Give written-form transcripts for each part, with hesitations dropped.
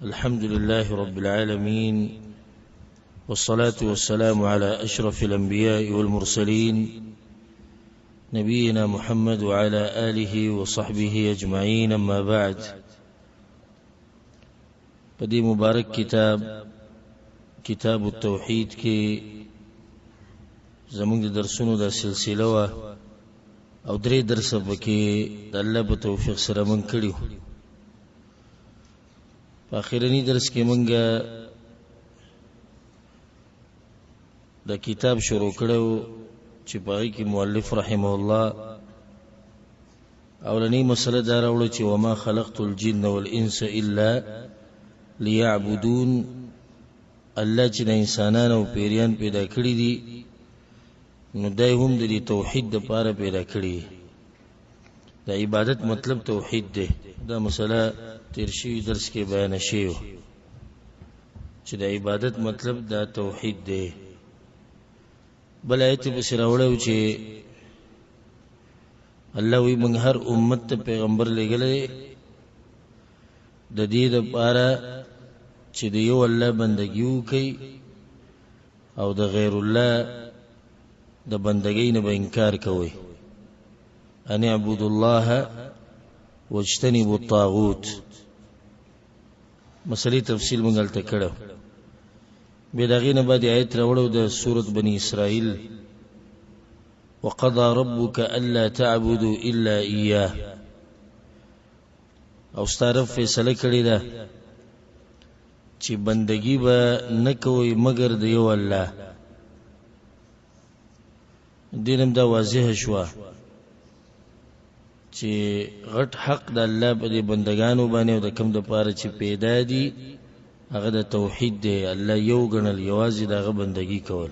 الحمد لله رب العالمين، والصلاة والسلام على أشرف الأنبياء والمرسلين نبينا محمد وعلى آله وصحبه أجمعين. أما بعد، بدي مبارك كتاب التوحيد کی زمونږ د درسونو د سلسله وا او درې درس پکې د الله په توفیق سره مونږ کړیو. په اخرنی درس کې مونږ د کتاب شروع کړو چې په هغې کې مؤلف رحمه الله اولنی مسله دا راوړه چې وما خلقت الجن والانس الا ليعبدون. الله چې د انسانانو او پیریان پیدا کړي دي نو دای هم د توحید د پاره پیدا کړي. د عبادت مطلب توحید دی. دا مسله تیر شوي درس کې بیان شوی چې د عبادت مطلب دا توحید دی. بل آیت پسې راوړی چې الله وی موږ هر امت ته پیغمبر لېږلی د دې دپاره چې د یو الله بندګي وکړي او د غیر الله د بندګۍ نه به انکار کوي. ان اعبدوا الله واجتنبوا الطاغوت. مسلې تفصیل موږ هلته کړو. بیا د هغې نه بعد آیت راوړو د سورت بني اسرائیل وقضى ربك الا تعبدوا الا اياه. او ستا رب فیصله کړې ده چې بندگی به نه کوئ مگر د یو الله. دینم دا واضح شوه چې غټ حق د الله په دې بندگانو باندې او د کوم دپاره چې پیدا دي هغه د توحید دی. الله یو ګڼل، یوازې د هغه بندگی کول.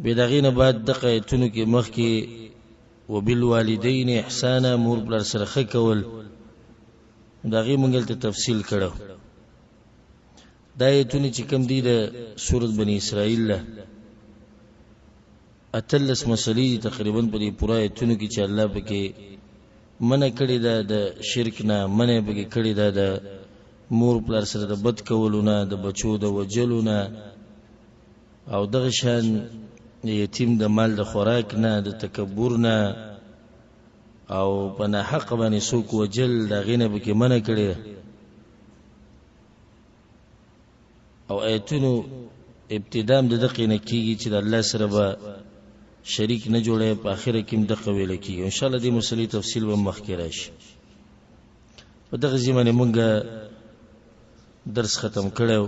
بیا د هغې نه بعد دغه ایتونو کې مخکې وبالوالدین احسانا، مور پلار سره ښه کول، د هغې موږ هلته تفصیل کړو. دا ایتونه چې کوم دي د سورت بني اسرائیل له 18 مسلې دي تقریبا په دې پوره ایتونو کې چې الله پکې منع کړې ده د شرک نه، منع پکې کړې ده د مور پلار سره د بد کولو نه، د بچو د وجلو نه، او دغه شان یتیم د مال د خوراک نه، د تکبر نه، او په ناحق باندې څوک وجل د هغې نه پکې منع کړې ده. او آیتونو ابتدام د دقې نه کېږي چې د الله سره به شریک نه جوړوي. په آخره کې هم دقه ویله کېږي. انشاءالله دې مسلې تفصیل به مخکې راشي. په دغه ځای باندې مونږ درس ختم کړی و.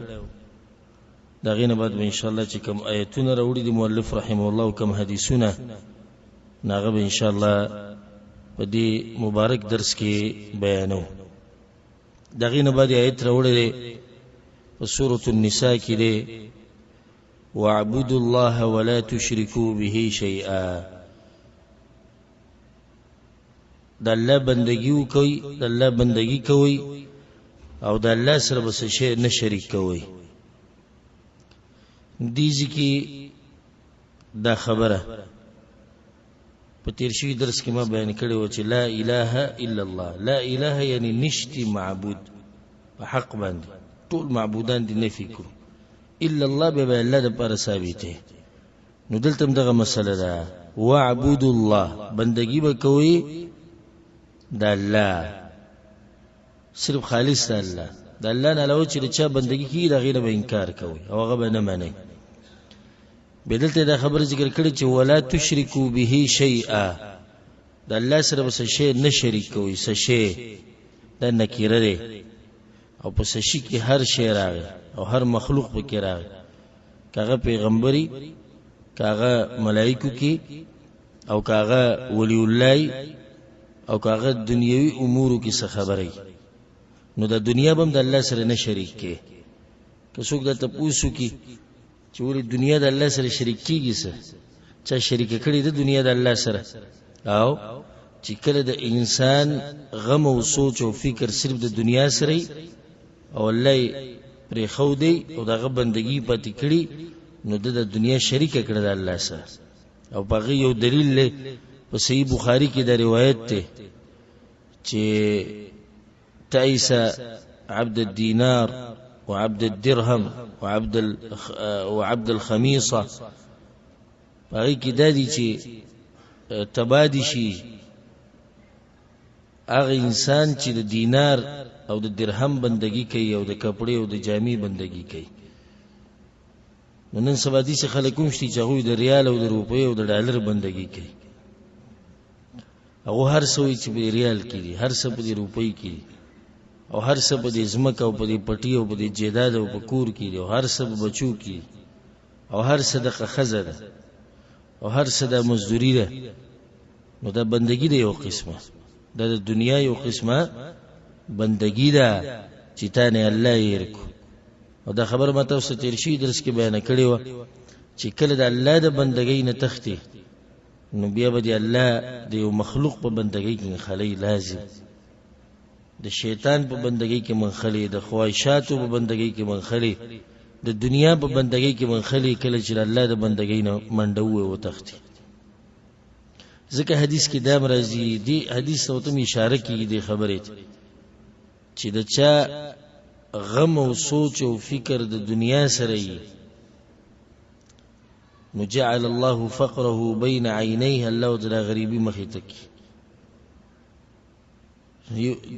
د هغې نه بعد به انشاءالله چې کوم آیتونه راوړي دي مؤلف رحمه الله او کوم حدیثونه نو هغه به انشاءالله په دې مبارک درس کې بیانو. د هغې نه بعد آیت راوړی دی په سورة النساء کې دی واعبدوا الله ولا تشركوا به شيئا. د الله بندگی وکوئ، د الله بندگی کوئ او د الله سره به څه شی نه شریک کوئ. دې ځای کې دا خبره په تیر شوي درس کې ما بیان کړې وه چې لا اله الا الله. لا اله یعنی نشتی معبود په حق باندې، ټول معبودان دي نفي کړو، الا الله به الله دپاره ثابت دی. نو دلته هم دغه مسله ده، واعبدوا الله، بندگی به کوئ د الله، صرف خالص د الله. د الله نه علاوه چې د چا بندگی کېږي د هغې نه به انکار کوئ او هغه به نه منئ. بیا دلته دا خبره ذکر کړې چې ولا تشرکو به شیئا، د الله سره به څه شی نه شریک کوئ. څه شی دا نکیره دی، او په څه شي کې هر شی راغی او هر مخلوق پکې راغی، که هغه پیغمبري، که هغه ملائکو کې، او که هغه ولی الله، او که هغه دنیوي امورو کې څه خبرې. نو د دنیا به هم د الله سره نه شریک کې. که څوک دا تپوس وکړي چې ولې دنیا د الله سره شریک کېږي، څه چا شریکه کړې ده دنیا د الله سره؟ او چې کله د انسان غم او سوچ او فکر صرف د دنیا سره او الله پرېښودی او د هغه بندګي پاتې کړي، نو د دنیا شریکه کړه د الله سره. او په هغې یو دلیل دی په صحیح بخاری کې دا روایت دی چې تعيس عبد الدينار وعبد الدرهم وعبد الخميصة باغي کې دادی چې تبادی شي هغه انسان چې د دینار او د درهم بندگی کوي او د کپڑے او د جامې بندگی کوي. نن سبا دي چې خلک کوم شي چې هغه د ریال او د روپیې او د ډالر بندگی کوي. او هر څه چې په ریال کې دي، هر څه په روپیې کې دي، او هر څه په ځمکه او په پټي او په جیداد او په کور کې دي، او هر څه په بچو کې، او هر څه د خزه ده، او هر څه د مزدوری ده. نو دا بندگی ده یو قسمه، دا د دنیا یو قسمه بندگی ده چې تانه الله یې ورکو. او دا خبر ماته اوس تیر شي درس کې بیان کړی و چې کله د الله د بندګۍ نه تختی نو بیا به دی الله د یو مخلوق په بندګۍ کې خلی لازم، د شیطان په بندګۍ کې منخلی، د خواهشاتو په بندګۍ کې منخلی، د دنیا په بندګۍ کې منخلی. کله چې الله د بندګۍ نه منډو و تختی ځکه حدیث کې دا مرضی دی، حدیث ته تم اشاره کیږي د خبرې چې د چا غم او سوچ او فکر د دنیا سره یې نو جعل الله فقره بین عینیه، الله د غریبی مخې ته کی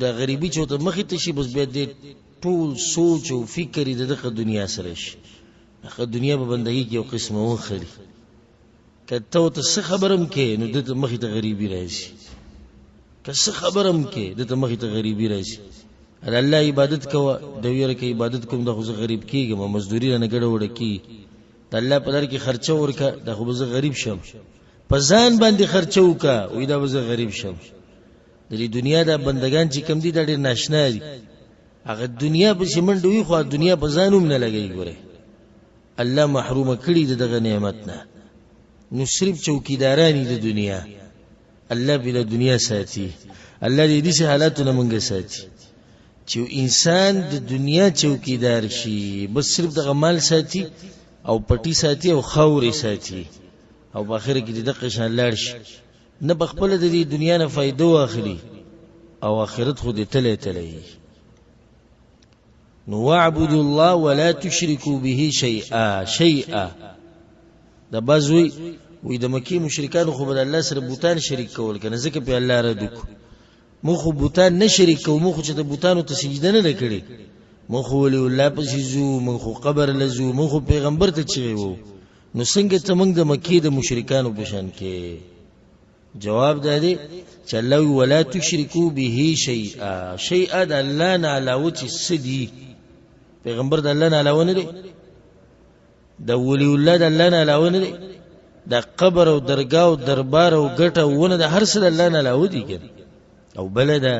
د غریبی چې ته مخې ته شي بس بیا د ټول سوچ او فکر د دغه دنیا سره شي. هغه دنیا په بندګۍ کې یو قسمه وخري کته ته څه خبرم کې نو د مخې ته غریبی راځي، که څه خبرم کې د مخې ته غریبی راځي. الله عبادت کوه د ویره کې عبادت کوم د خو غریب کیږم، مزدوری نه ګډه وړه کی، د الله په لار کې خرچه ورکا د خو زه غریب شم، په ځان باندې خرچه وکا وې دا زه غریب شم. د دنیا د بندگان چې کم دي د ډېر ناشنا دي، هغه دنیا په سیمنډ وي خو دنیا په ځانوم نه لګي. ګوره الله محروم کړي دغه نعمت نه، نو صرف چوکیدارانی د دنیا. الله بل دنیا ساتي، الله دې حالاتونه مونږه ساتي چې انسان د دنیا چوکیدار شي، بس صرف د مال ساتي او پټي ساتي او خاورې ساتي، او په اخر کې د قشان لاړ شي نه بخپل د دې دنیا نه فائدہ واخلي او آخرت خو دې تله تله. نو واعبدوا الله ولا تشركوا به شيئا. دا بازوی وې د مکی مشرکان خو بل الله سره بوتان شریک کول کنه، ځکه په الله را دک مو خو بوتان نه شریک کوو، مو خو چې د بوتانو ته سجده نه کړي، مو خو ولي الله په سجو، مو خو قبر لزو، مو خو پیغمبر ته چي وو. نو څنګه ته موږ د مکی د مشرکانو په شان کې؟ جواب دی چې الله ولا تشركوا به شيئا د الله نه علاوه چې سدي پیغمبر د الله نه علاوه نه دی، د ولي الله د الله نه علاوه نه دی، د قبر او درگاه او دربار او ګټه ونه د هر څه د الله نه علاوه دي ګر. او بلدا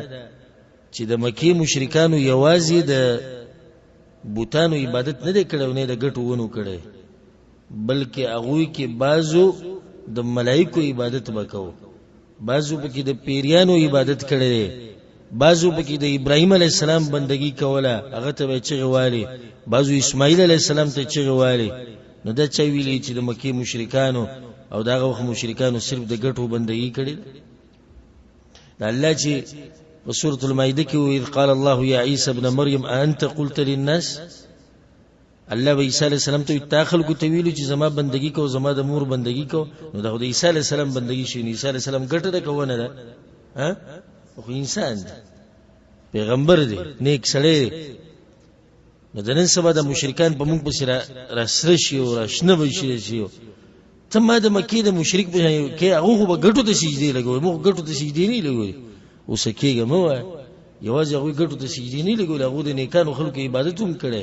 چې د مکی مشرکانو یوازې د بوتانو عبادت نه دی کړو، نه د ګټو ونو کړي، بلکې هغه کې بعضو د ملائکو عبادت وکاو، بعضو پکې د پیریانو عبادت کړي، بعضو پکې د ابراهیم علی السلام بندگی کوله، هغه ته چغوالی، بعضو اسماعیل علی السلام ته چغوالی. نو دا چا ویلي چې د مکی مشرکانو او دغه وخت مشرکانو صرف د ګټو بندگی کړي؟ الله چې په سورۃ المائده کې وی قال الله یا عیسی ابن مریم انت قلت للناس، الله عیسی علیہ السلام ته تاخل کو تویلو چې زما بندگی کو، زما د مور بندگی کو. نو د عیسی علیہ السلام بندگی شي، عیسی علیہ السلام ګټه ده کوونه ده، خو انسان دی، پیغمبر دی، نیک سړی. نو د نن سبا د مشرکان په موږ په سره راسره شي او راشنه به شي. ته ما د مکی د مشرک په کې هغه به ګټو ته سجدي لګوي، موږ ګټو ته سجدي نه لګوي. اوس کېږه مو یوازې هغه ګټو ته سجدي نه لګول، هغه د نیکانو خلکو عبادت هم کړي.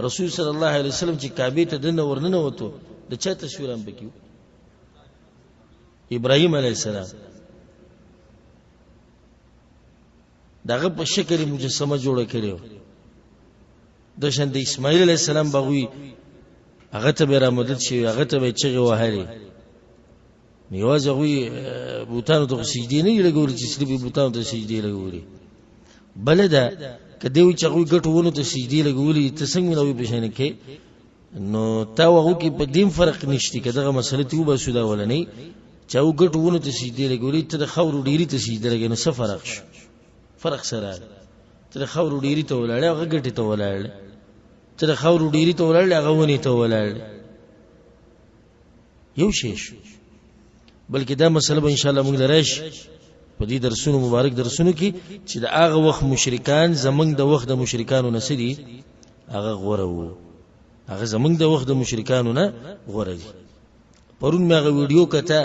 رسول صلی الله علیه وسلم چې کعبه ته دنه ورننه وته د چا تصویر هم پکې ابراهیم علیه السلام دغه په شکل مجسمه جوړه کړو، د شان د اسماعیل علیه السلام بغوی هغه ته به را مدد شي، هغه ته به چغه وهلي. نیواز هغه بوتانو ته سجدي نه لګوري چې سړي بوتانو ته سجدي لګوري. بلدا کدی وی چې هغه ګټونه ته سجدي لګوري ته څنګه نوې بشنه کې نو تا وغه کې په دیم فرق نشتی کداغه مسله ته وبا سودا ولني چې هغه ګټونه ته سجدي لګوري ته د خور ډيري ته سجدي لګنه څه فرق شو؟ فرق سره تر خاور ډیری ته ولاړ هغه ګټي ته ولاړ تر خاور ډیری ته ولاړ هغه ونی ته ولاړ یو شی بلکې دا مسله به ان شاء الله موږ لرش په دې درسونو مبارک درسونو کې چې د هغه وخت مشرکان زمنګ د وخت د مشرکانو نه سدي هغه غوره وو هغه زمنګ د وخت د مشرکانو نه غوره دي پرون مې هغه ویډیو کته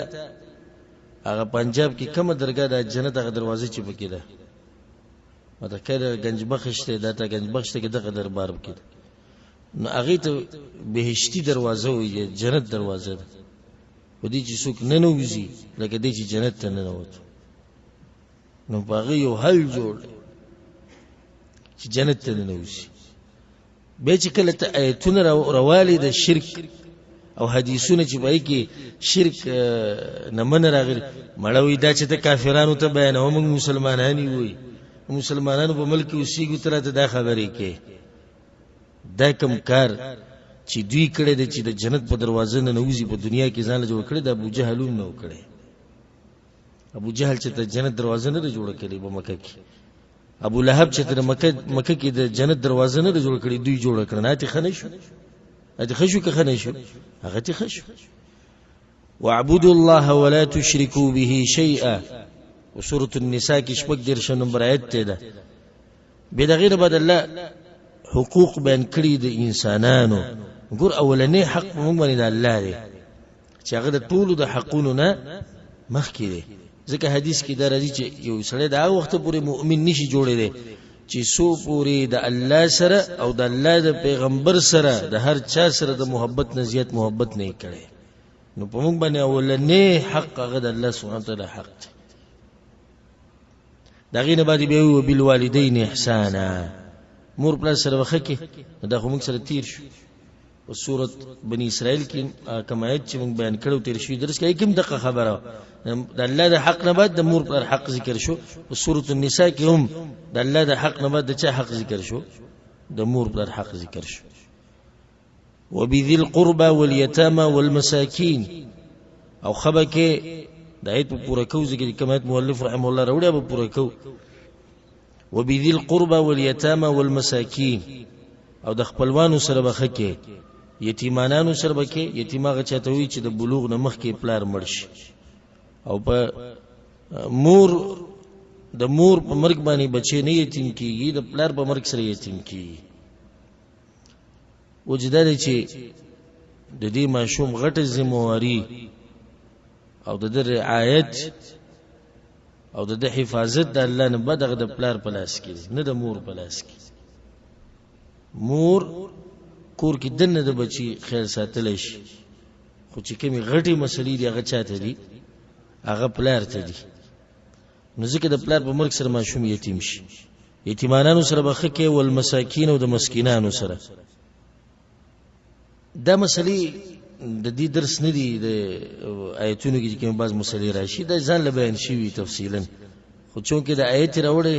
هغه پنجاب کې کومه درګه د جنت هغه دروازه چې پکې ده مته کله گنج بخش ته داته گنج بخش ته دغه دربار کې نو هغه ته بهشتي دروازه وي جنت دروازه ده ودی چې څوک نه نوځي لکه دې چې جنت ته نه نوځي نو باغ یو حل جوړ چې جنت ته نه نوځي به چې کله ته ایتونه روالي د شرک او حدیثونه چې پای کې شرک نه من راغلي مړوي دا چې ته کافرانو ته بیانوم موږ مسلمانانی وي مسلمانانو په ملک اوسېږي تر ته دا خبرې کې دا کوم کار چې دوی کړي د چې د جنت په دروازه نه نوځي په دنیا کې ځان له جوړ کړي د ابو جهل نو کړي ابو جهل چې د جنت دروازه نه جوړ کړي په مکه کې ابو لهب چې د مکه کې د جنت دروازه نه جوړ کړي دوی جوړ کړي نه ته خنه شو اته خشو که خنه شو هغه ته خشو واعبدوا الله ولا تشركوا به شيئا وسوره النساء کې شپږ درشه نمبر آیت ته ده به د غیر بد الله حقوق بین کړی د انسانانو ګور اولنې حق موږ باندې د الله دی چې هغه د ټولو د حقونو نه مخکې دی ځکه حدیث کې دا راځي چې یو سړی د هغه وخت پورې مؤمن نشي جوړېدی چې سو پورې د الله سره او د الله د پیغمبر سره د هر چا سره د محبت نه زیات محبت نه کړي نو په موږ باندې اولنې حق هغه د الله سبحانه وتعالى حق دی دا غینه باندې به او بالوالدین احسانا مور پلار سره وخکه دا خو موږ سره تیر شو او سورۃ بنی اسرائیل کې کوم آیت چې موږ بیان کړو تیر شو درس کې کوم دغه خبره د الله د حق نه بعد د مور پلار حق ذکر شو او سورۃ النساء کې هم د الله د حق نه بعد د چا حق ذکر شو د مور پلار حق ذکر شو وبذي القربى واليتامى والمساكين او خبکه د آیت په پوره کو ذکر کوم آیت مؤلف رحم الله راوړی په پوره کو وبذي القربى واليتامى والمساكين او د خپلوانو سره بخکه یتیمانانو سره بکه یتیماغه چاته وی چې د بلوغ نه مخکې پلار مرشي او په د مور په مرګ باندې بچی نه یتیم کیږي د پلار په مرګ سره یتیم کیږي وجدار چې د دې ماشوم غټه ذمہواری او د رعایت او د حفاظت د الله نه بدغه د پلار په لاس کې نه د مور په لاس کې مور کور کې دنه د بچي خیر ساتل شي خو چې کومي غټي مسلې دی هغه چاته دي هغه پلار ته دي نو ځکه د پلار په مرګ سره ماشوم یتیم شي یتیمانانو سره بخکه ول مساکین او د مسکینانو سره دا مسلې د دې درس نه دی د آیتونو کې کوم بعض مسلې راشي د ځان له بیان شي تفصیلا خو چونکه د آیت راوړې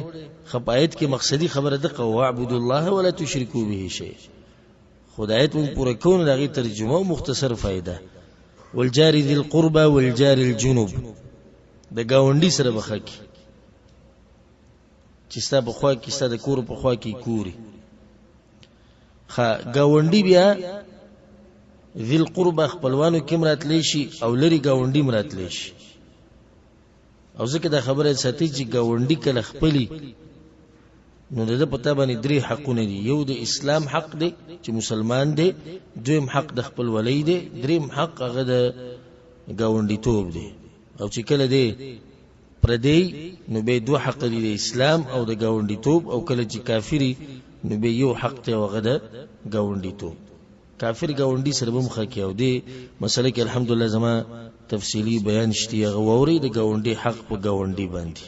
خپایت کې مقصدی خبره ده واعبدوا الله ولا تشركوا به شيء خدایت مون پوره کول دغه ترجمه او مختصر فائدہ والجار ذي القربى والجار الجنوب د گاونډي سره بخکی چې ستا په خوا کې ستا د کور په خوا کې کوري گاونډي بیا ذی القربى خپلوانو کې مراتلی شي او لري گاونډي مراتلی شي او ځکه دا خبره ساتي چې گاونډي کله خپلی نو د پتا باندې درې حقونه دي یو د اسلام حق دی چې مسلمان دی دویم حق د خپل ولی دی دریم حق هغه د گاونډي توب دی او چې کله دی پردی نو به دوه حق دي د اسلام او د گاونډي توب او کله چې کافری نو به یو حق ته هغه د گاونډي توب کافر گاونډي سره به مخه کې او دی مسله کې الحمدلله زما تفصیلی بیان شتي غووري د گاونډي حق په گاونډي باندې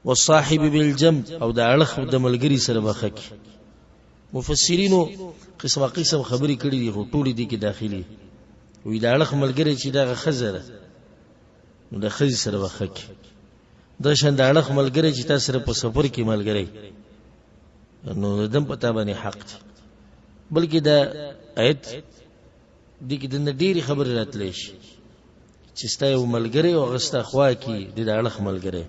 والصاحب بالجنب او د اړخ د ملګری سره بخک مفسرینو قسم خبرې کړي دي ټولې دي کې داخلي وې د اړخ ملګری چې دا خزره نو د خزي سره بخک د شند اړخ ملګری چې تاسو سره په سفر کې ملګری نو دم پتا باندې حق دی بلکې دا آیت دې کې د ډېری خبرې راتلې شي چې ستا یو ملګری او غستا خوا کې د اړخ ملګری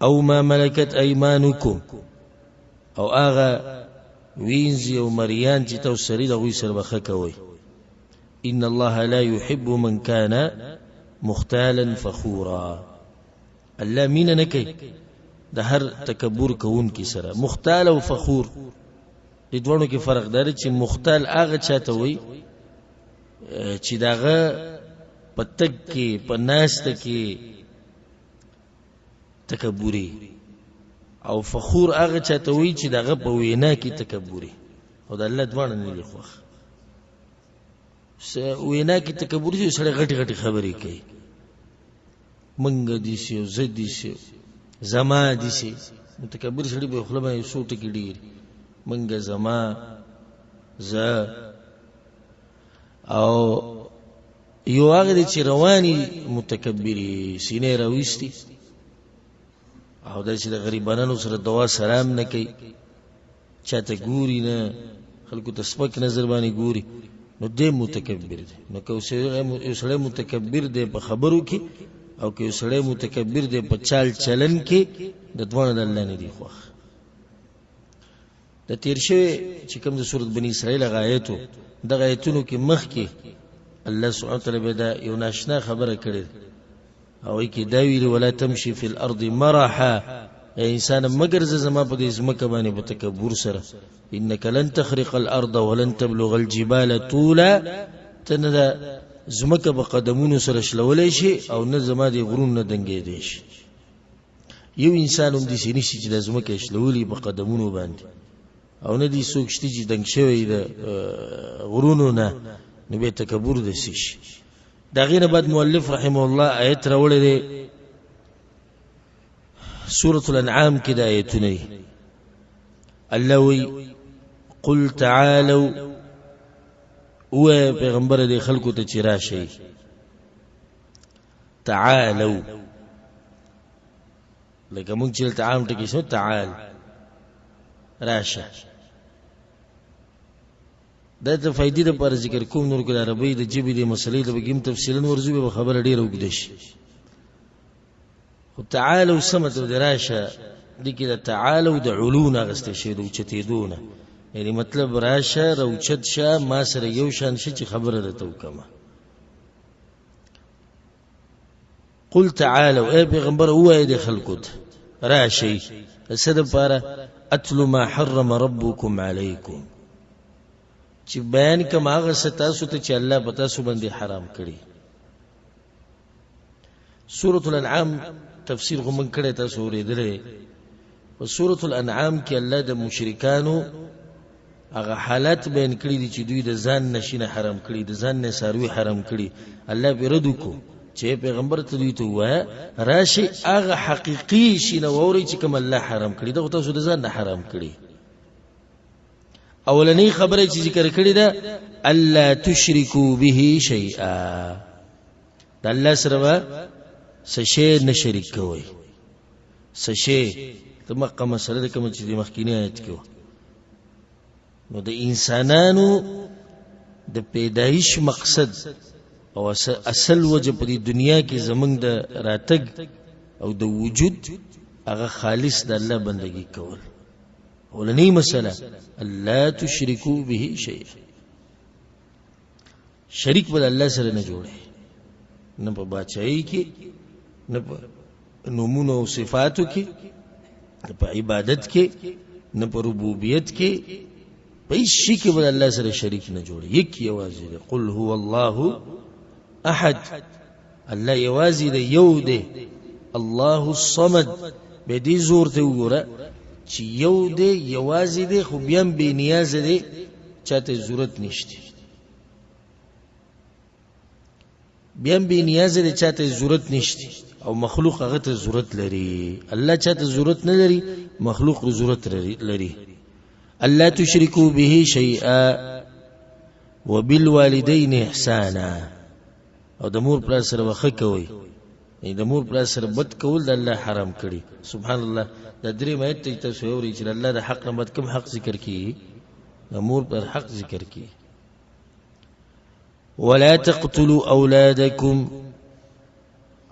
او ما ملکت ایمانکم او آغا وینزی او مریان چې تاسو سره دغوی سره بخښه کوئ. ان الله لا يحب من كان مختالا فخورا. الله مینه نه کوي د هر تکبر کوونکي سره. مختال او فخور د دوه کې فرق دی چې مختال هغه چاته وي چې داغه پتک کې پناست کې تکبوري، او فخور هغه چاته وي چې داغه په وینا کې تکبوري. او د الله دوه نه دی خوښ. وینا کې تکبوري سره غټي غټي خبرې کوي، منګ دي شي زدي شي زما دي شي. متکبر سړي به خپل باندې صوت کې ډیر منګ زما ز او یو هغه چې رواني متکبري سینې راويستي او د چې د غریبانو سره دوا سلام نه کوي، چاته ګوري نه، خلکو ته سپک نظر باندې ګوري، نو دې متکبر دی. نو که یو سړی متکبر دی په خبرو کې او که یو سړی متکبر دی په چال چلن کې، د دوه د الله نه دی خوښ. د تیر شوی چې کوم د سورۃ بنی اسرائیل غایتو د غایتونو کې مخ کې الله سبحانه وتعالی به دا یو ناشنا خبره کړې او کې دا ویلي ولا تمشي فی الارض مرحا، انسان مگر زما په دې ځمکه باندې په تکبر سره، انك لن تخرق الارض ولن تبلغ الجبال طولا، تنه دا ځمکه په قدمونو سره شلولې شي او نه زما دي غرونه دنګې دي شي. یو انسان هم دي سینې چې د ځمکه شلولې په قدمونو باندې او نه دي څوک شتي چې دنګ شوی د غرونو نه، نو به تکبر د شي. دا غینه بعد مؤلف رحمه الله آیت راوړی دی سورۃ الانعام کې د آیتونه. الله وی قل تعالوا، او پیغمبر دې خلکو ته چې راشي، تعالوا لکه موږ چې تعام ټکی شو تعال راشه. دا ته فائدې د پر ذکر کوم، نور کله عربی د جبې د مسلې د بګیم تفصیلا ورزو به خبره ډیره وګد شي. خو تعالوا سمت د راشه دي کې د تعالوا د علون غسته شي د چتیدونه، یعنی مطلب راشه روچت شه ما سره یو شان شي چې خبره درته وکما. قل تعالوا اے پیغمبر وای د خلقو راشي سده پاره اتلو ما حرم ربكم عليكم، چې بیان کوم هغه ستاسو ته چې الله پتا سو باندې حرام کړی. سورۃ الانعام تفسیر هم کړه تاسو ورېدلې. په سورۃ الانعام کې الله د مشرکانو هغه حالات بیان کړی دي چې دوی د ځان نشینه حرام کړی، د ځان نه ساروي حرام کړی. الله بیرد کو چې پیغمبر ته دوی ته وای راشي هغه حقيقي شي نه ووري چې کوم الله حرام کړی دا تاسو د ځان نه حرام کړی. اولنی خبره چې ذکر کړی ده الله تشرکو به شیئا، د الله سره سشی نه شریک کوي. سشی تمقه مسله کوم چې د مخکینی آیت کې نو د انسانانو د پیدایش مقصد او اصل وجه په دنیا کې زمنګ د راتګ او د وجود هغه خالص د الله بندگی کول. ولنی مسله الله تشرکو به شیء، شریک بل الله سره نه جوړه، نه په بچای کې، نه په نومونو او صفاتو کې، نه په عبادت کې، نه په ربوبیت کې، په شي کې بل الله سره شریک نه جوړه. یک یوازې دی. قل هو الله احد، الله یوازې دی، یو دی. الله الصمد، به دې زور ته وګوره چې یو دی یوازې دی، خو بیا هم بې نیازه دی، چاته ضرورت نشته. بیا هم بې نیازه دی، چاته ضرورت نشته. او مخلوق هغه ته ضرورت لري. الله چاته ضرورت نه لري، مخلوق ضرورت لري. الله تشركوا به شيئا وبالوالدين احسانا، او د مور پر سره وخه کوي. د مور پر سره بد کول د الله حرام کړي. سبحان الله. د درې مېت ته تاسو اوري چې الله د حق نه بد کوم حق ذکر کړي، د مور پر حق ذکر کړي. ولا تقتلوا اولادکم،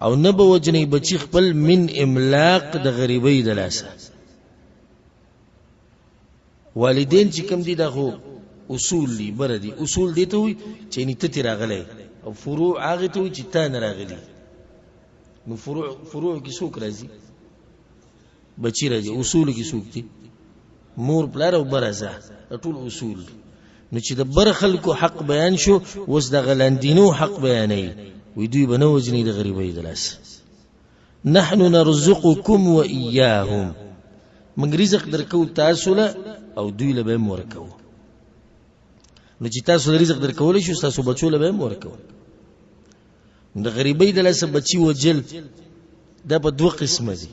او نه به وجنې بچی خپل من املاق د غریبۍ د لاسه. والدین چې کوم دي دا خو اصول دي بره دي، اصول دي ته وي چې نیته راغلی، او فروع هغه ته وي چې تا نه راغلي. نو فروع کې څوک راځي؟ بچی راځي. اصول کې څوک دي؟ مور پلار او برزه، ټول اصول. نو چې د بر خلکو حق بیان شو، اوس د غلاندینو حق بیانوي، وی دوی به نه وجنې د غریبۍ د لاسه. نحن نرزقكم وإياهم، موږ رزق درکو تاسو له او دوی له به هم ورکوو. نو چې تاسو له رزق درکولی شو، تاسو بچو له به هم ورکوو. د غریبۍ د لاسه بچي وجل دا په دوه قسمه دي.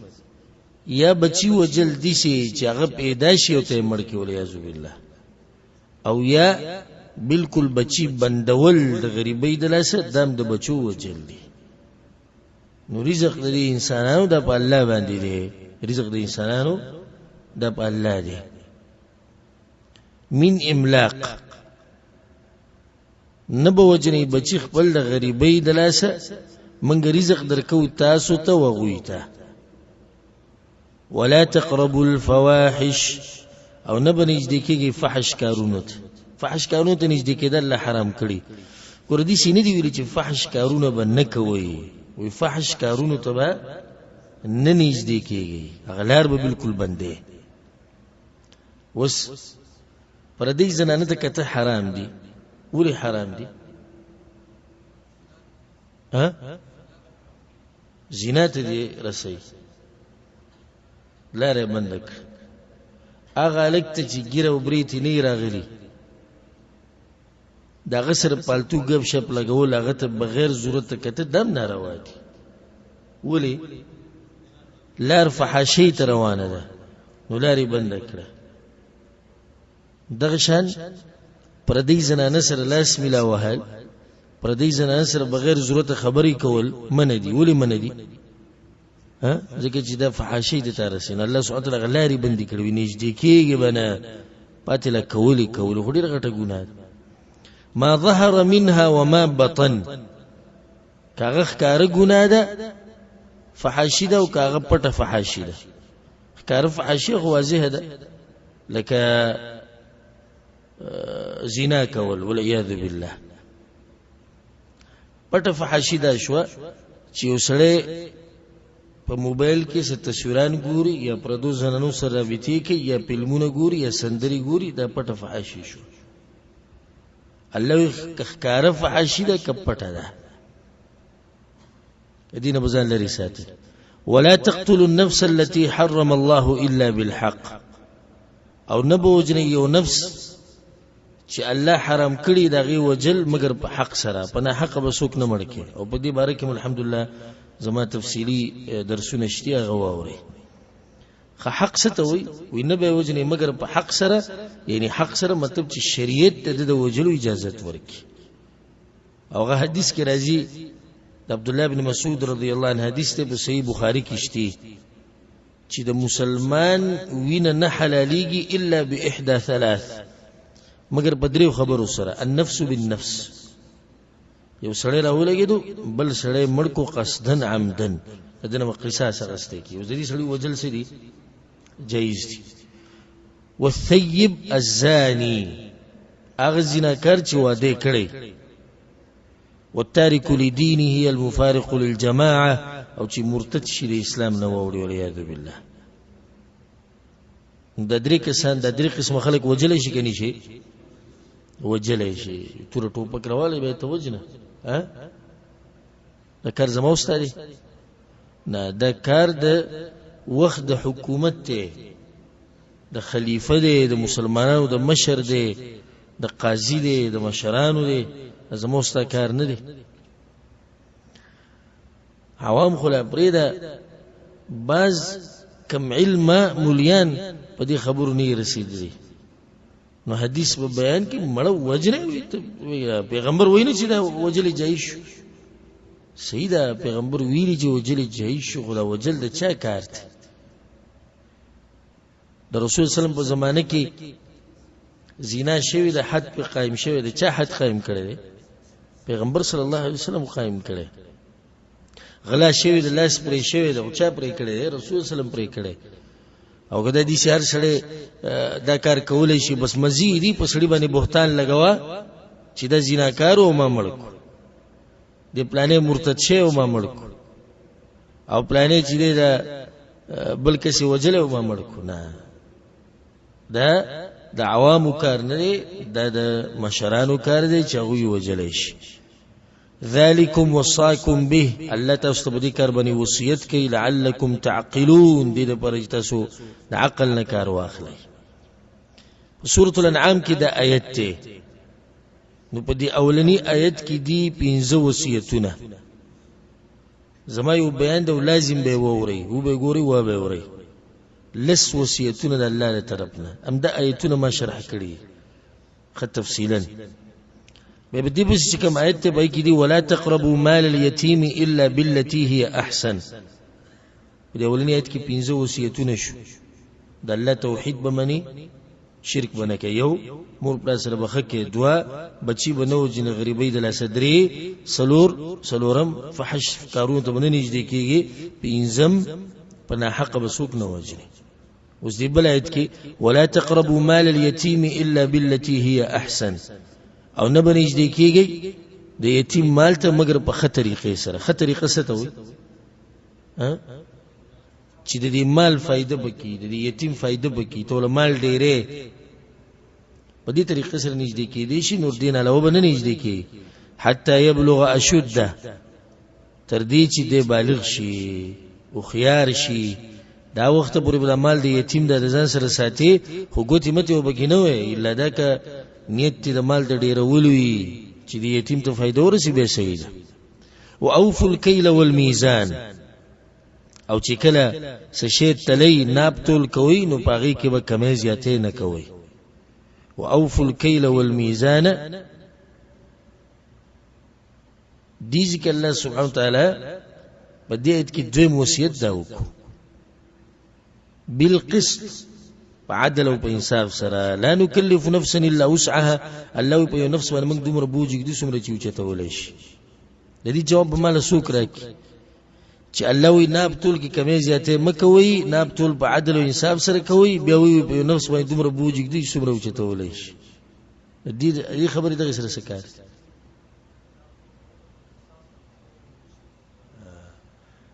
یا بچی وجل دي چې هغه پیدا شي او ته مړ کی ولیاذ بالله، او یا بالکل بچی بندول د غریبۍ د لاسه دام د بچو وجل دي. نو رزق د انسانانو د په الله باندې دی، رزق د انسانانو د په الله دی. من املاق نبو وجنی بچی خپل د غریبۍ د لاسه منګ رزق درکو تاسو ته وغوی ته. ولا تقربوا الفواحش، او نبه نجدې کېږي فحش کارونو ته. فحش کارونو ته نجدې کېدل الله حرام کړي. ګوره داسې نه دي ویلي چې فحش کارونه به نه کوئ، وایي فحش کارونو ته به نه نجدې کېږي، هغه لار به بالکل بندې. اوس پردۍ زنانه ته کته حرام دي. ولې حرام دي؟ زنا ته دې رسوي، لاره بنده کړ. هغه هلک ته چې ګیره او برېتې نه راغلي، د هغه سره پالتو ګپ شپ لګول، هغه ته بغیر ضرورته کته دم ناروا دي. ولې؟ لار فحاشۍ ته روانه ده، نو لارې بنده کړه. دغه شان پردۍ زنانه سره لاس میلا وهل، پردۍ زنانه سره بغیر ضرورته خبرې کول منع دي. ولې منع دي؟ ځکه چې دا فحاشۍ ته رسېږي. الله سبحانه وتعالی لارې بندې کړې، نږدې کېږي به نه، پاتې له کولې خو ډېره غټه ګناه ده. ما ظهر منها وما بطن، که هغه ښکاره ګناه ده فحاشي ده، او که هغه پټه فحاشي ده. ښکاره فحاشي خو واضحه ده، لکه زنا کول والعیاذ بالله. پټه فحاشي دا شوه چې یو سړی په موبایل کې څه تصویران ګوري، یا پردو زنانو سره رابطې کوي، یا فلمونه ګوري، یا سندرې ګوري، دا پټه فحاشي شو. الله که ښکاره فحاشي ده که پټه ده، دې نه به ځان لرې ساتي. ولا تقتلوا النفس التي حرم الله الا بالحق، او نه به وجنئ یو نفس چې الله حرام کړي د هغې وجل مګر په حق سره، په ناحقه به څوک نه مړ کړي. او په دې باره کې الحمدلله زما تفصیلي درسونه شته، هغه واورئ. حق څه ته وایي؟ وایي نه به یې وجنئ مګر په حق سره، یعنی حق سره مطلب چې شریعت ته د وجلو اجازت ورکړي. او هغه حدیث کې راځي د عبدالله بن مسعود رضی الله عنه، حدیث ته په صحیح بخاري کې شته چې د مسلمان وینه نه حلالیږي الا باحدى ثلاث، مگر په دریو خبرو سره. النفس بالنفس، یو سړی راولګېدو بل سړی مړ کو قصدن عمدن، دنه قصاص اخیستی کی، او دې سړی وجل څه دي؟ جایز دي. والثيب الزاني، هغه زناکار چې واده کړي. والتارك لدينه المفارق للجماعه، او چې مرتد شي د اسلام نه ووړي والعیاذ بالله. د درې کسان د درې قسم خلک وجل شي کني شي، وجل شي. تور ټوپک راواله به ته وجنه د کار زما استاد نه، د کار د وخت د حکومت ته، د خلیفہ دی، د مسلمانانو د مشر دی، د قاضي دی، د مشرانو دی، زما استاد کار نه دی. عوام خو لا پرېږده، بعض کم علمه مولیان په دې خبرو نه رسېدلي. نو حدیث په بیان کې مړه وجنه، پیغمبر وایي چې دا وجل جایز شو. صحیح ده، پیغمبر ویلي چې وجل جایز شو، خو دا وجل د چا کار دی؟ د رسول صلی الله علیه وسلم په زمانه کې زنا شوی، د حد په قائم شوی، د چا حد قائم کړی دی؟ پیغمبر صلی الله علیه وسلم قائم کړی. غلا شوی د لاس پرې شوی د چا پرې کړي رسول سلام پرې کړي او کدا دي شهر سره دا کار کولای شي بس مزيدي په سړي باندې بهتان لګوا چې دا زیناکار او ما مړ کو د پلانې مرتد شه او ما مړ کو او پلانې چې دا بلکې سی وجل او ما مړ کو نه دا د عوامو کار نه دی دا د مشرانو کار دی چې هغه وجل شي ذالکم وصاکم به الله تاسو ته دې کار باندې وصیت کوي لعلکم تعقلون دې لپاره چې تاسو د عقل نه کار واخلئ سورۃ الانعام کې دا آیت ته نو په دې اولنی آیت کې دی 15 وصیتونه زما یو بیان دی لازم به ووري او به ګوري و به ووري لس وصیتونه د الله له طرف نه ام دا آیتونه ما شرح کړی خ تفصیلا به دې په چې کوم آیت ته به کې دی ولا تقربوا مال اليتيم الا بالتي هي احسن دې اولنی آیت کې 15 وصیتونه شو د الله توحید بمني شرک بنکه یو مور پر سره بخکه دعا بچی بنو جن غریبی د لاسدري سلورم فحش کارون ته بننی نږدې کیږي پینزم پنا حق بسوک نه وجني اوس دی بل آیت کې ولا تقربوا مال اليتيم الا بالتي هي احسن او نه بنږدې کیږي د یتیم مال ته مگر په خطرې سره خطرې څه ته وي چې د دې مال فائدہ بکی د دې یتیم فائدہ بکی ټول مال ډیره په دې طریقې سره نږدې کېدې شي نور دین علاوه به نه نږدې کېږي حتی یبلغ اشده تر دې چې د بالغ شي او خيار شي دا وخت پورې د مال د یتیم د ځان سره ساتي خو ګوتې مته وبګینه وي الا دا ک نیت د مال د ډیره ولوي چې د یتیم ته فائدہ ورسي به صحیح ده او اوفوا الكيل والميزان او چې کله سشي تلی ناب تول کوي نو پاغي کې به کمې زیاتې نه کوي او اوفوا الكيل والميزان دې ځکه الله سبحانه وتعالى په دې کې دویم وصیت دا وکړو بالقسط عدل او انصاف سره لا نكلف نفسا الا وسعها الله په نفس باندې موږ دومره بوجي دي څومره چې وچته ولې شي د دې جواب مال سوک راکې چې الله وی ناب تول کې کمې زیاتې مکوي ناب تول په عدل او انصاف سره کوي بیا وی په نفس باندې دومره بوجي دي څومره وچته ولې شي دې خبرې دغه سره سکار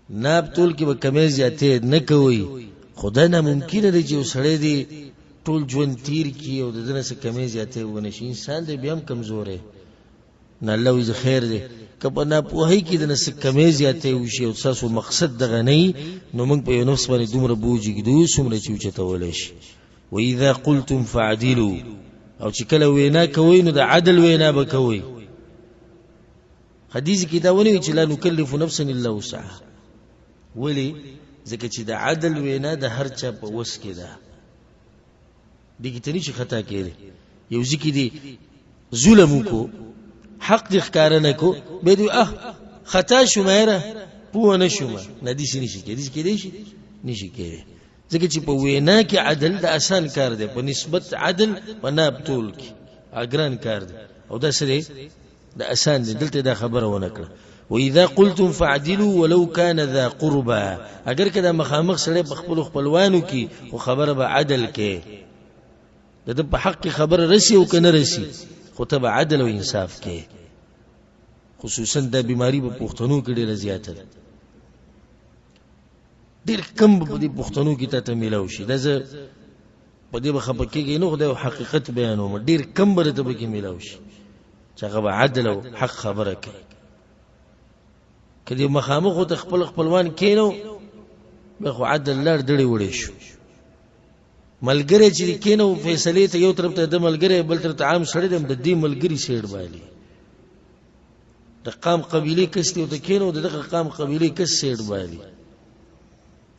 ناب تول کې به کمې زیاتې نه کوي خدای نه ممکن دی چې سړی دی ټول ژوند تیر کی او دنه څخه کمې زیاتې ونه شي انسان دی بیا هم کمزور دی نه الله وی خیر دی کله نه پوهی کې دنه څخه کمې زیاتې وشي او تاسو مقصد دغه نه نو موږ په نفس باندې دومره بوجي کېدو څومره چې چته ولې شي و اذا قلتم فعدلوا او چې کله وینا کوي نو د عدل وینا وکوي حدیث کې دا ونی چې لا نکلف نفسا الا وسعها ولی ځکه چې د عدل وینا د هر چا په وس کې ده دي کې تني چې خطا کړي یو ځکه دي ظلم کو حق دي ښکار نه کو به دي خطا شومره پوه نه شوم نه دي شي نشي کېدی نشي کېدی ځکه چې په وینا کې عدل د آسان کار دی په نسبت عدل په ناب طول کې اګران کار دی او دا سره د آسان دی دلته دا خبره ونه کړه واذا قلتم فعدلوا ولو كان ذا قربى اگر کدا مخامخ سره بخپل خپلوانو کی خو خبره به عدل کې د په حق خبره رسی او کنه رسی خو ته به عدل او انصاف کې خصوصا د بیماری په پښتنو کې ډیره زیاته ده ډیر کم په دې پښتنو کې ته ملاوي شي دا زه په دې بخبکیږي نو خدای حقیقت بیانوم ډیر کم برته به کې ملاوي شي چې هغه عدل او حق خبره کوي کدی مخامخ ته خپلوان کینو به خو عدل لار ډړې وړې شو ملګری چې کینو فیصله ته یو طرف ته د ملګری بل طرف ته عام سړی د دې ملګری سیډ بالی د قام قبيله کستي او د کینو دغه قام قبيله کس سیډ بالی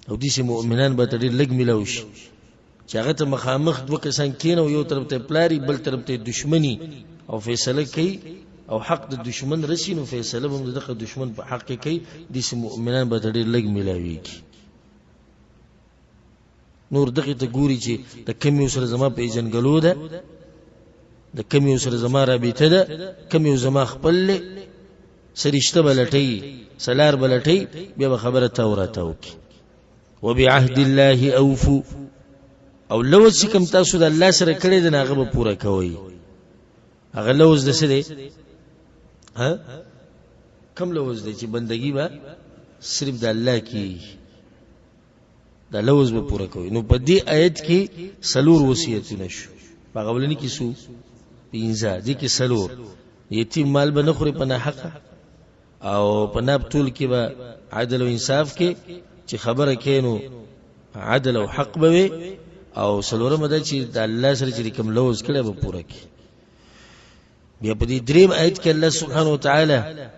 او دې مؤمنان به تدې لګ ملاوي شي چې هغه ته مخامخ دوه کسان کینو یو طرف ته پلاری بل طرف ته دشمنی او فیصله کوي او حق د دشمن رسی نو فیصله هم دغه دشمن په حق کې کوي د مؤمنان به ډېر لګ ملاويږي نور دغه ته ګوري چې د کمی سره زما په جنګلو ده د کمی سره زما رابطه ده کمی زما خپل سرشته بلټي سلار بلټي بیا خبره تورات وکي وبعهد الله اوفو او لوز کوم تاسو د الله سره کړی د هغه به پوره کوي هغه لوز د سره ها کم لوز دی چې بندگی با صرف د الله کی دا لوز به پوره کوي نو په دې آیت کې سلور وصیتونه شو په غولنی کې سو پینځه دي کې سلور یتیم مال به نه خوري په نه حق او په ناب ټول کې به عدل او انصاف کې چې خبره کینو عدل او حق به او سلورم ده چې د الله سره چې کوم لوز کړي به پوره کړي بیا په دې دریم آیت کې الله سبحانه وتعالى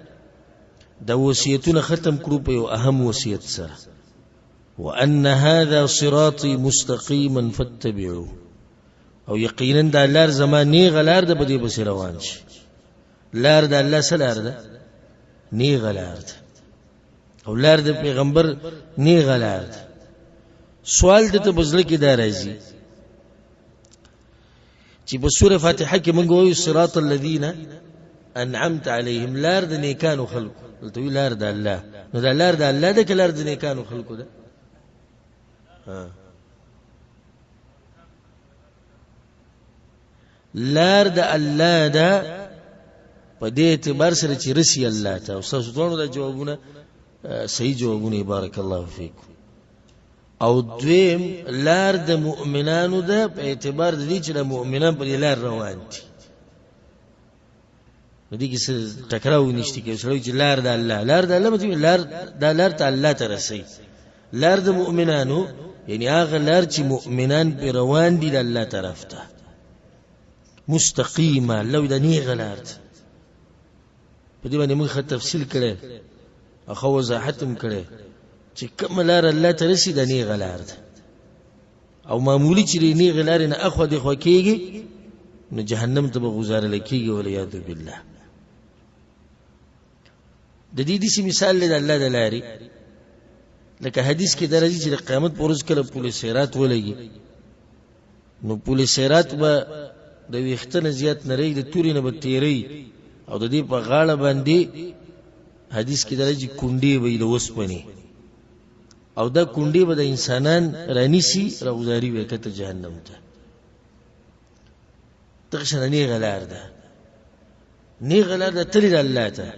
دا وصیتونه ختم کړو په یو اهم وصیت سره وان هذا صراطي مستقيما فاتبعوه او یقینا د الله زمانه غلار د بده بس روان شي لار د الله سره ده نی غلار ده او لار د پیغمبر نی غلار ده سوال د ته بزله کې دا راځي چې په سوره فاتحه کې موږ وایو صراط الذين انعمت عليهم لار د نیکانو خلق ته لار د الله نو دا لار د الله د کلار د نیکانو خلق ده لار د الله ده په دې اعتبار سره چې رسی الله ته او تاسو ټول د جوابونه صحیح جوابونه بارک الله فیکم او دویم لار د مؤمنانو ده په اعتبار د دې چې د مؤمنان په لار روان دي دې کې څه ټکراو نشته کې سره چې لار د الله لار د الله مطلب لار د لار ته الله ته رسي لار د مؤمنانو یعنی هغه لار چې مؤمنان په روان دي د الله طرف ته مستقیمه لو د نه غلار په دې باندې موږ تفصیل کړي اخو وضاحت هم کړي چې کوم لار الله ته رسي د نه غلار او معمولی چې نه غلار نه اخو د خو کېږي نو جهنم ته به گزارل کېږي ولیا بالله د دې دې مثال له الله د لاري لکه حدیث کې درځي چې قیامت پر ورځ کله پولیس سیرات ولګي نو پولیس سیرات به د ویختنه زیات نه ری د توري نه به تیری او د دې په غاړه باندې حدیث کې درځي کونډي وي د وسپني او دا کونډي به د انسانان رانیسی راوزاری وکړه جهنم ته تخشن نه غلار ده نه غلار ده تل الله ته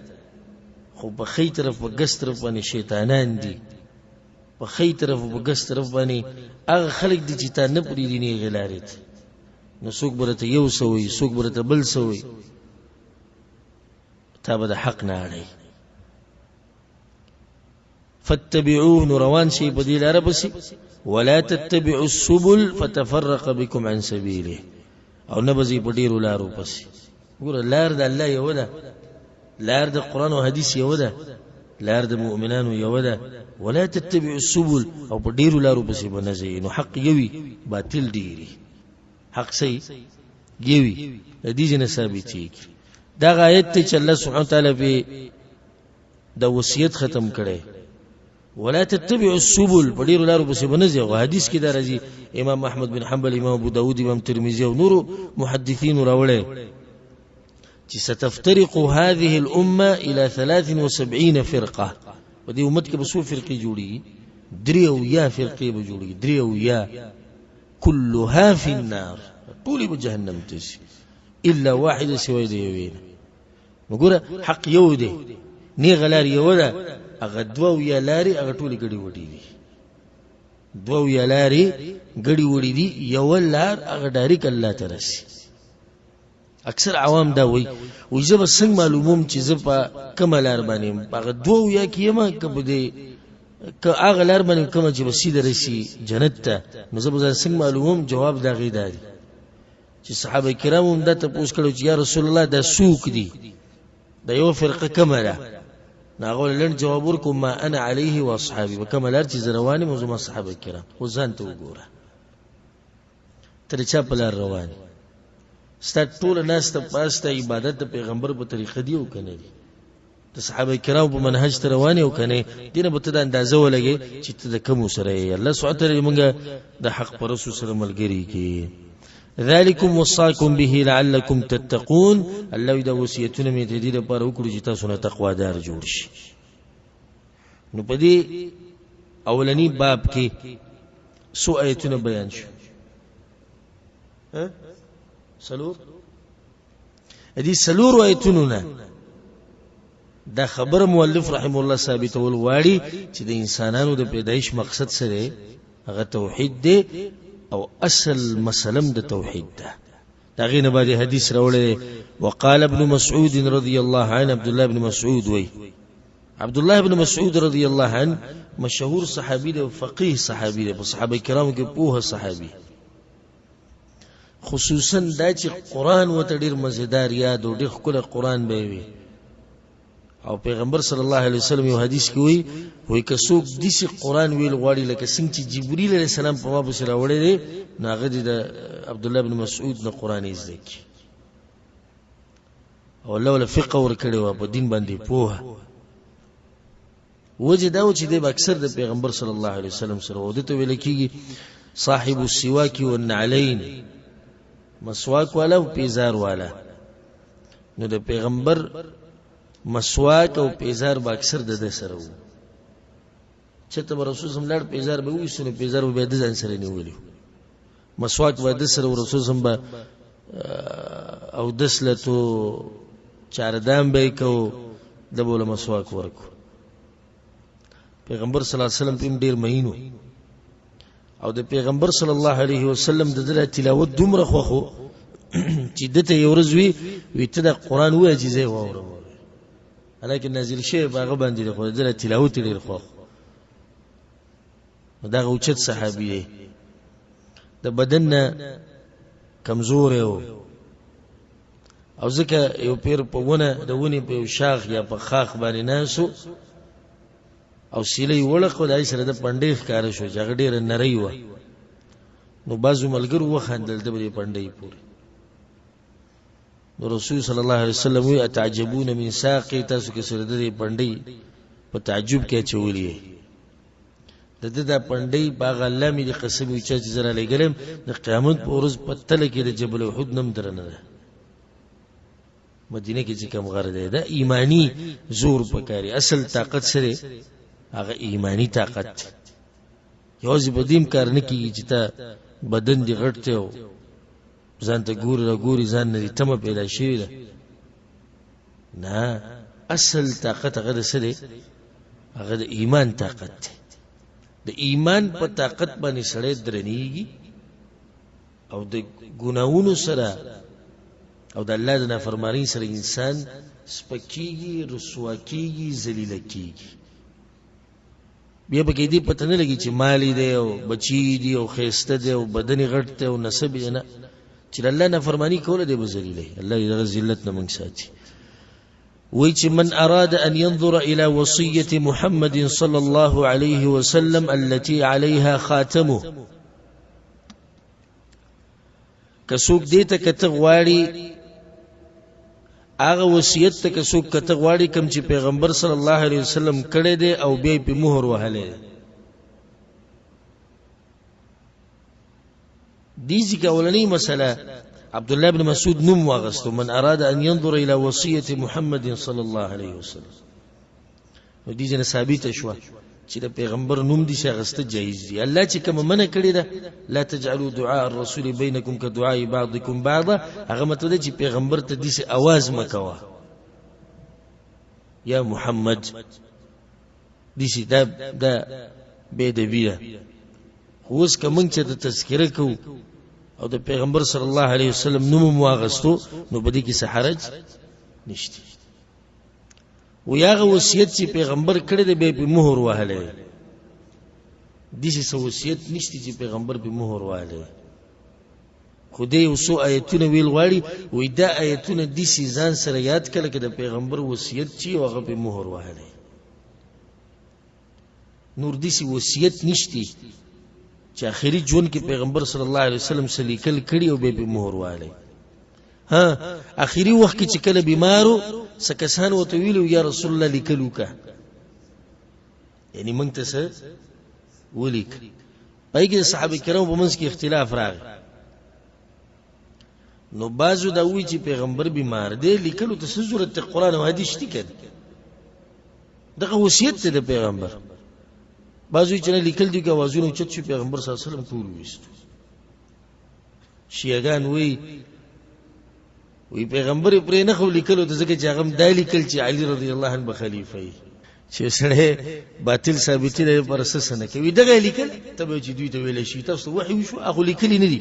خو په خې طرف په ګس طرف باندې شیطانان دي په خې طرف په ګس طرف باندې هغه خلک دي چې تا نه پوری دي نه غلارت نو څوک برته یو سوي څوک برته بل سوي تا به د حق نه اړي فاتبعوه روان شي بديل عربسي ولا تتبعوا السبل فتفرق بكم عن سبيله او نبزي بديرو لارو پس ګور لار د الله یو ده لار د قران او حديث یو ده لار د مؤمنانو یو ده ولا تتبعوا السبل او بديرو لارو پس بنځي نو حق یوي باطل ډيري حق صحیح یوي د دې جن ثابتي دا آیت چې الله سبحانه وتعالى به د وصیت ختم کړي ولا تتبعوا السبل بدير لارو بس بنځي او حدیث کې دا راځي امام احمد بن حنبل امام ابو داود امام ترمذي او نور محدثین راوړي چې ستفترق هذه الامه الى 73 فرقه ودي امت کې بسو فرقې جوړي دریو یا فرقې به جوړي دریو یا كلها في النار طول بجهنم تشي الا واحد سوى ديوين وګوره حق یو دی نه غلار یو ده هغه دوه یا لاري هغه ټولي ګډي وډي دي دوه یا لاري ګډي وډي دي یو لار هغه ډایرک الله ترسي اکثر عوام دا وای وجب څنګه معلوموم چې زپا کملار باندې هغه دوه یا کیما کبه دي ک هغه لار باندې کوم چې بسیده رسی جنت ته نو زب څنګه معلوموم جواب دا غیدا دي چې صحابه کرام هم دا ته پوښتنه کړو چې یا رسول الله دا سوق دي دا یو فرقه کمره ناغول لن جواب ورکوم ما انا عليه واصحابي وکملار چې زرواني موضوع صحابه کرام خو ځان ته وګوره تر چا په لار روان ست ټول ناس ته پاسته عبادت د پیغمبر په طریقه دی او کنه دي د صحابه کرام په منهج ته روان او کنه دینه په تد اندازه ولګي چې ته د کوم سره الله سبحانه تعالی موږ د حق پر رسول سره ملګری کی ذالکم وصاکم به لعلکم تتقون. الله دا وصیتونه می ته دې لپاره وکړو چې تاسو نه تقوا دار جوړ شي. نو په دې اولنی باب کې سو آیتونه بیان شو. سلور دې سلور آیتونه دا خبر مؤلف رحم الله ثابتول واړي چې د انسانانو د پیدایش مقصد سره هغه توحید دی او اصل مسلم د توحید ده. دا غینه باندې حدیث راوړل. وقال ابن مسعود رضی الله عنه، عبد الله بن مسعود وی، عبد الله بن مسعود رضی الله عنه مشهور صحابي دی او فقيه صحابي دی، په صحابه کرامو کې پوهه صحابي، خصوصا دا چې قران وته ډیر مزیدار یاد او ډیر ښکلی قران به وي. او پیغمبر صلی الله علیه وسلم یو حدیث کې وی که څوک دسی قران ویل غواړي لکه څنګه چې جبرئیل علیه السلام په ما بسره وړي دی، نو هغه د عبد الله بن مسعود نه قران زده کی او الله ول فقه ور کړی و په دین باندې پوهه. وجه دا و چې د اکثر د پیغمبر صلی الله علیه وسلم سره ودته ویل کیږي صاحب السواک والنعلین، مسواک والا او پیزار والا. نو د پیغمبر مسواک او پیزار با اکثر د سره وو. چته رسول صلی الله علیه وسلم پیزار به وې سونه پیزار به د ځان سره نیولیو، مسواک به د سره رسول صلی الله علیه وسلم او دسلتو چاردام به کو د بوله مسواک ورکو. پیغمبر صلی الله علیه وسلم په ډیر مهینو او د پیغمبر صلی الله علیه وسلم د دله تلاوت دومره خوخو چې دته یو ورځ وی ته د قران وایي چې زه واورم، لکه نازل شی باغ باندې خو دله تلاوت ډیر خوخ. دا اوچت صحابي دی، د بدن کمزور او ځکه یو پیر په ونه د ونی په شاخ یا په خاخ باندې ناسو او سیلې وړقو دای سره د پندې ښکار شو چې هغه ډیر نری و. نو بازو ملګرو وخندل د دې پندې پورې. نو رسول صلی الله علیه وسلم وی اتعجبون من ساقی، تاسو کې سره د دې پندې په تعجب کې چولې د دې پندې باغ الله می د قسم وی چې زرا لګلم د قیامت په ورځ په تل کې د جبل احد نم درنه ده. مدینه کې چې کوم غره ده دا ایمانی زور پکاري، اصل طاقت سره هغه ایمانی طاقت. یوازې بدیم کار نه کیږي چې ته بدن دی غټ ته ځان ته ګوري ځان نه تم پیدا شي ده. نه، اصل طاقت هغه سره هغه د ایمان طاقت ده. د ایمان په طاقت باندې سړی درنیږي او د ګناوونو سره او د الله د نافرمانی سره انسان سپکیږي، رسوا کیږي، ذلیل کیږي. بیا به کې دې پته نه لګي چې مالی دی او بچی دی او خیسته دی او بدن غټ دی او نسب یې نه، چې الله نافرمانی کوله دی به ذلیل. الله دې ذلت نه موږ ساتي. وی چې من اراد ان ينظر الى وصيه محمد صلى الله عليه وسلم التي عليها خاتمه، کڅوک دې ته کته غواړي هغه وصیت ته کڅوک کته غواړي کوم چې پیغمبر صلی الله علیه وسلم کړی دی او بیا په مهر وهلې دي. ځکه اولنی مسله عبد الله بن مسعود نوم واغستو، من اراد ان ينظر الى وصيه محمد صلى الله عليه وسلم. نو دي جن ثابت شو چې د پیغمبر نوم دي شغسته جایز دي. الله چې کوم منع کړی ده لا تجعلوا دعاء الرسول بينكم كدعاء بعضكم بعضا، هغه مطلب چې پیغمبر ته دي سي आवाज مکوا یا محمد دي سي دا به د بیا. اوس کوم چې د تذکره کو او د پیغمبر صلی الله علیه وسلم نوم واغستو نو بدی کې څه حرج نشته. و یاغه وصیت چې پیغمبر کړی دی به په مهر وهلې دي چې وصیت نشته چې پیغمبر په مهر وهلې. خدای اوسو آیتونه ویل غواړي وې دا آیتونه دي چې ځان سره یاد کړه چې د پیغمبر وصیت چې هغه په مهر وهلې. نور دي چې وصیت نشته چې اخري جون کې پیغمبر صلی الله علیه وسلم سلیکل کړي او به په مهر وهلې. ها اخري وخت کې چې کله بیمارو سکسان وته ویلو یا رسول الله لیکلو کا، یعنی موږ ته څه ولیک. پای کې صحابه کرام په منځ کې اختلاف راغی نو بازو دا وی چې پیغمبر بیمار دی لیکلو ته ضرورت قرآن او حدیث دي کړي دغه وصیت ته د پیغمبر بازو چې لیکل دي کوازونه چې پیغمبر صلی الله علیه وسلم ټول وست شیعاګان وی پیغمبر پرې نه خو لیکلو ته ځکه چې هغه د لیکل چې علی رضی الله عنه خلیفہ چې سره باطل ثابت دی پر اساس نه کوي دغه لیکل ته چې دوی ته ویل شي تاسو وحی وشو هغه لیکل نه دي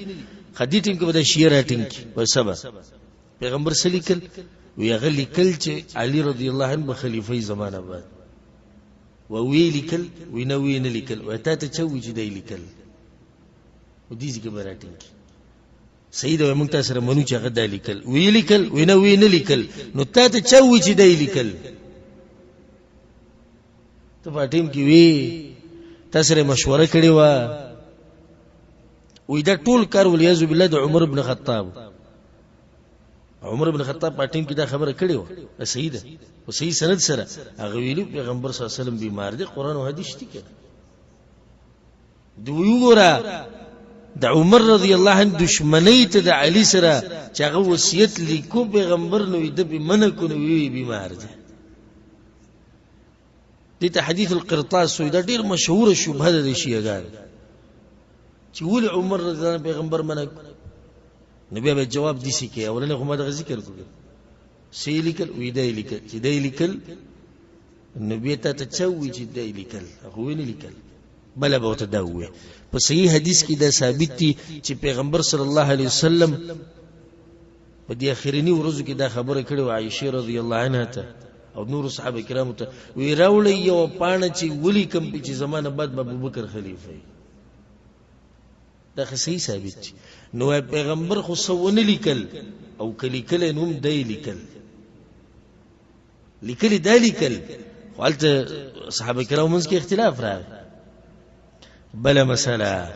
حدیث کې به شیعه راټینګ و سبا پیغمبر صلی الله علیه وسلم وی هغه لیکل چې علی رضی الله عنه خلیفہ زمانه بعد وی لیکل وینه وینه لیکل وته ته چوي چې دی لیکل و دې ځکه به راټینګ سید و موږ تاسو سره منو چې هغه د لیکل وی لیکل وینه وینه لیکل نو ته ته چوي چې دی لیکل ته په ټیم کې وی تاسو سره مشوره کړې و وې دا ټول کار ولیاذ بالله د عمر بن خطاب په ټیم کې دا خبره کړې و سیده او صحیح سند سره هغه ویلو پیغمبر صلی الله علیه وسلم بیمار دي قرآن او حدیث دي کړه دوی ګورا د عمر رضی الله عنه دشمنی ته د علی سره چې هغه وصیت لیکو پیغمبر نو د منه کو نو وی بیمار دي دته حدیث القرطاس دا ډیر مشهور شبهه ده شیعاګان چې ول عمر رضی الله عنه پیغمبر منه نبی به جواب دیسی کې اولنه خو ما د ذکر کوي سی لیکل وی دی لیکل چې دی لیکل نبی ته چوي چې دی لیکل خو ویني لیکل بل به ته داوي په صحیح حدیث کې دا ثابت دي چې پیغمبر صلی الله علیه وسلم په دې اخرینی ورځو کې دا خبره کړې و عائشه رضی الله عنها ته او نور صحابه کرامو ته وی راولې یو پانه چې ولی کم په چې زمانه بعد ابوبکر خلیفہ دا صحیح ثابت دي نو پیغمبر خو سونه لیکل او کلی کله نوم دی لیکل دا لیکل حالت صحابه کرام منځ کې اختلاف راغی بل مسله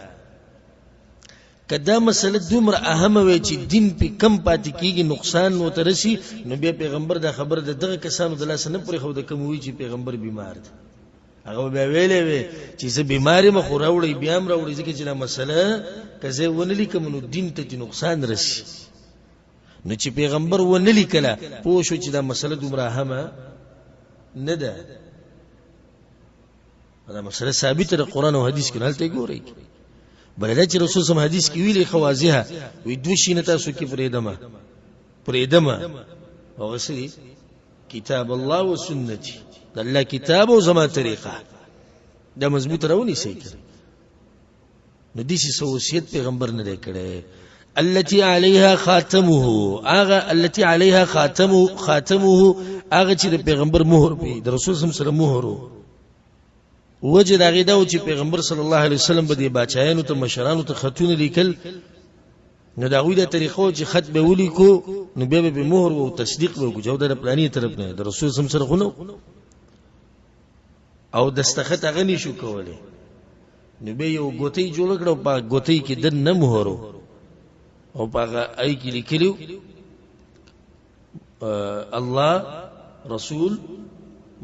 کدا مسله دومره اهمه وي چې دین په کم پاتې کیږي نقصان نو ترسي نو بیا پیغمبر دا خبر دغه کسانو د لاس نه پرې خو د کوم وی چې پیغمبر بیمار دی هغه بیا ویلې وي چې زه بیماری مخ راوړی بیا م راوړی ځکه چې دا مسله کزه ونه لیکم نو دین ته نقصان رسي نو چې پیغمبر ونه لیکله پوه شو چې دا مسله دومره اهمه نه ده دا مسله ثابت ده قرآن او حدیث کې حالت ګوري بلدا چې رسول صلی الله علیه حدیث کې ویلي خوازیه وی دوشینه تاسو کې پرېدمه او غسری کتاب الله و سنتي د الله کتاب او زما طریقه دا مضبوط راونی سي کړ نو دې څه وصیت پیغمبر نه کړي التي عليها خاتمه التي عليها خاتمه هغه چې پیغمبر مهر په د رسول صلی الله علیه وسلم مهر وجه دا غیدا چې پیغمبر صلی الله علیه وسلم به د بچایانو ته مشرانو ته خطونه لیکل نو دا غوی د طریقو چې خط به ولیکو نو به مهر او تصدیق به وکړو د پلاني طرف نه د رسول صلی الله علیه وسلم او دستخط غنی شو کوله نو به یو ګوتې جوړ کړو په ګوتې کې د نه مهر او په آی کې لیکلو الله رسول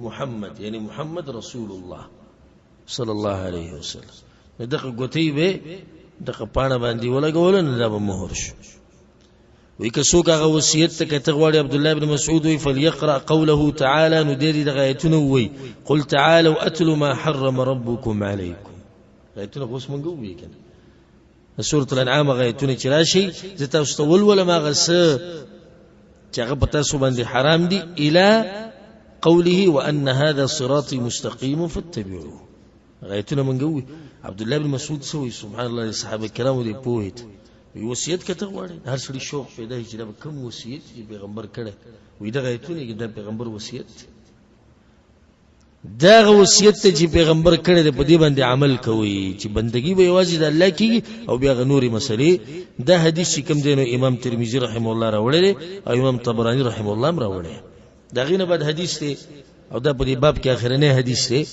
محمد یعنی محمد رسول الله صلی الله علیه وسلم دغه ګوتې به دغه پاڼه باندې ولګول نه دا به مهر شو وی که څوک هغه وصیت ته کته غواړي عبد الله ابن مسعود وی فليقرأ قوله تعالى ندير دغه ایتونه وی قل تعالوا اتلوا ما حرم ربكم عليكم ایتونه اوس مونږ وی کنه سورۃ الانعام غیتونه چې راشي زه تاسو ته ول ما غس چې هغه پتا سو باندې حرام دي الى قوله وان هذا صراطي مستقيم فاتبعوه غیتونه مونږ وی عبد الله بن مسعود سوی سبحان الله صحابه کرام دې پوهید وصیت کته غواړي هر څړي شوق پیدا چې دا کوم وصیت چې پیغمبر کړه وې دا غیتونه کې دا پیغمبر وصیت دا وصیت چې پیغمبر کړه په دې باندې عمل کوي چې بندگی به یوازې د الله کې او بیا غنوري مسلې دا حدیث کوم دینو امام ترمذی رحم الله راوړل او امام طبرانی رحم الله راوړل دا غینه بعد حدیث ته او دا په دې باب کې اخرنه حدیث ته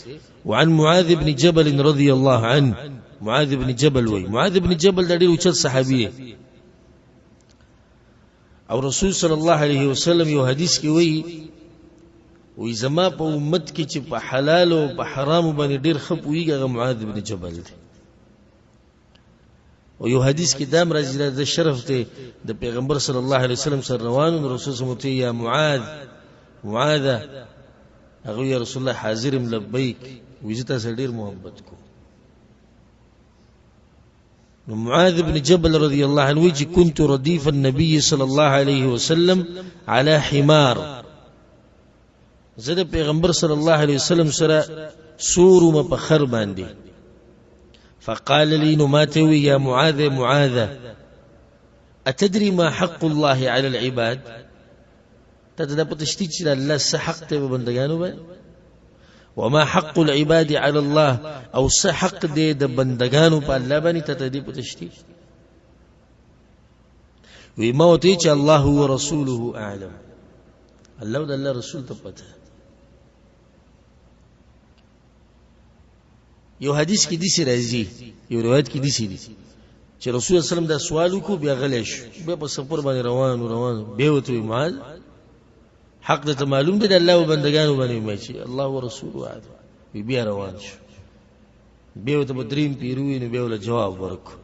وعن معاذ بن جبل رضی الله عنه معاذ بن جبل وی معاذ بن جبل د ډېر اوچت صحابي او رسول صلی الله علیه وسلم یو حدیث کې وی زما په امت کې چې په حلال او په حرام باندې ډېر خپويږي معاذ بن جبل دی او یو حدیث کې دام راځي د شرف ته د پیغمبر صلی الله علیه وسلم سره روانو رسول سمته یا معاذ هغه یا رسول الله حاضرم لبیک وجته سره ډیر محبت کو معاذ بن جبل رضی الله عنه چې كنت رديف النبي صلى الله عليه وسلم على حمار زه پیغمبر صلی الله علیه وسلم سره سور په خر باندې فقال لي نماتوي يا معاذ أتدري ما حق الله على العباد تدري بتشتيج الله سحق بندگانو وما حق العباد على الله او سحق دي بندگانو په الله باندې تدري بتشتيج وما وتيج الله ورسوله اعلم الله ده الله رسول ته پته یو حدیث کې دي راځي یو روایت کې دي چې رسول الله صلی الله علیه وسلم دا سوال وکړو بیا غلیش به په سفر باندې روان به وته معاذ حق د معلوم دي د الله او بندگانو باندې مې چې الله او رسول عاد بیا روان شو به وته بدریم پیروي نو به ول جواب ورکړو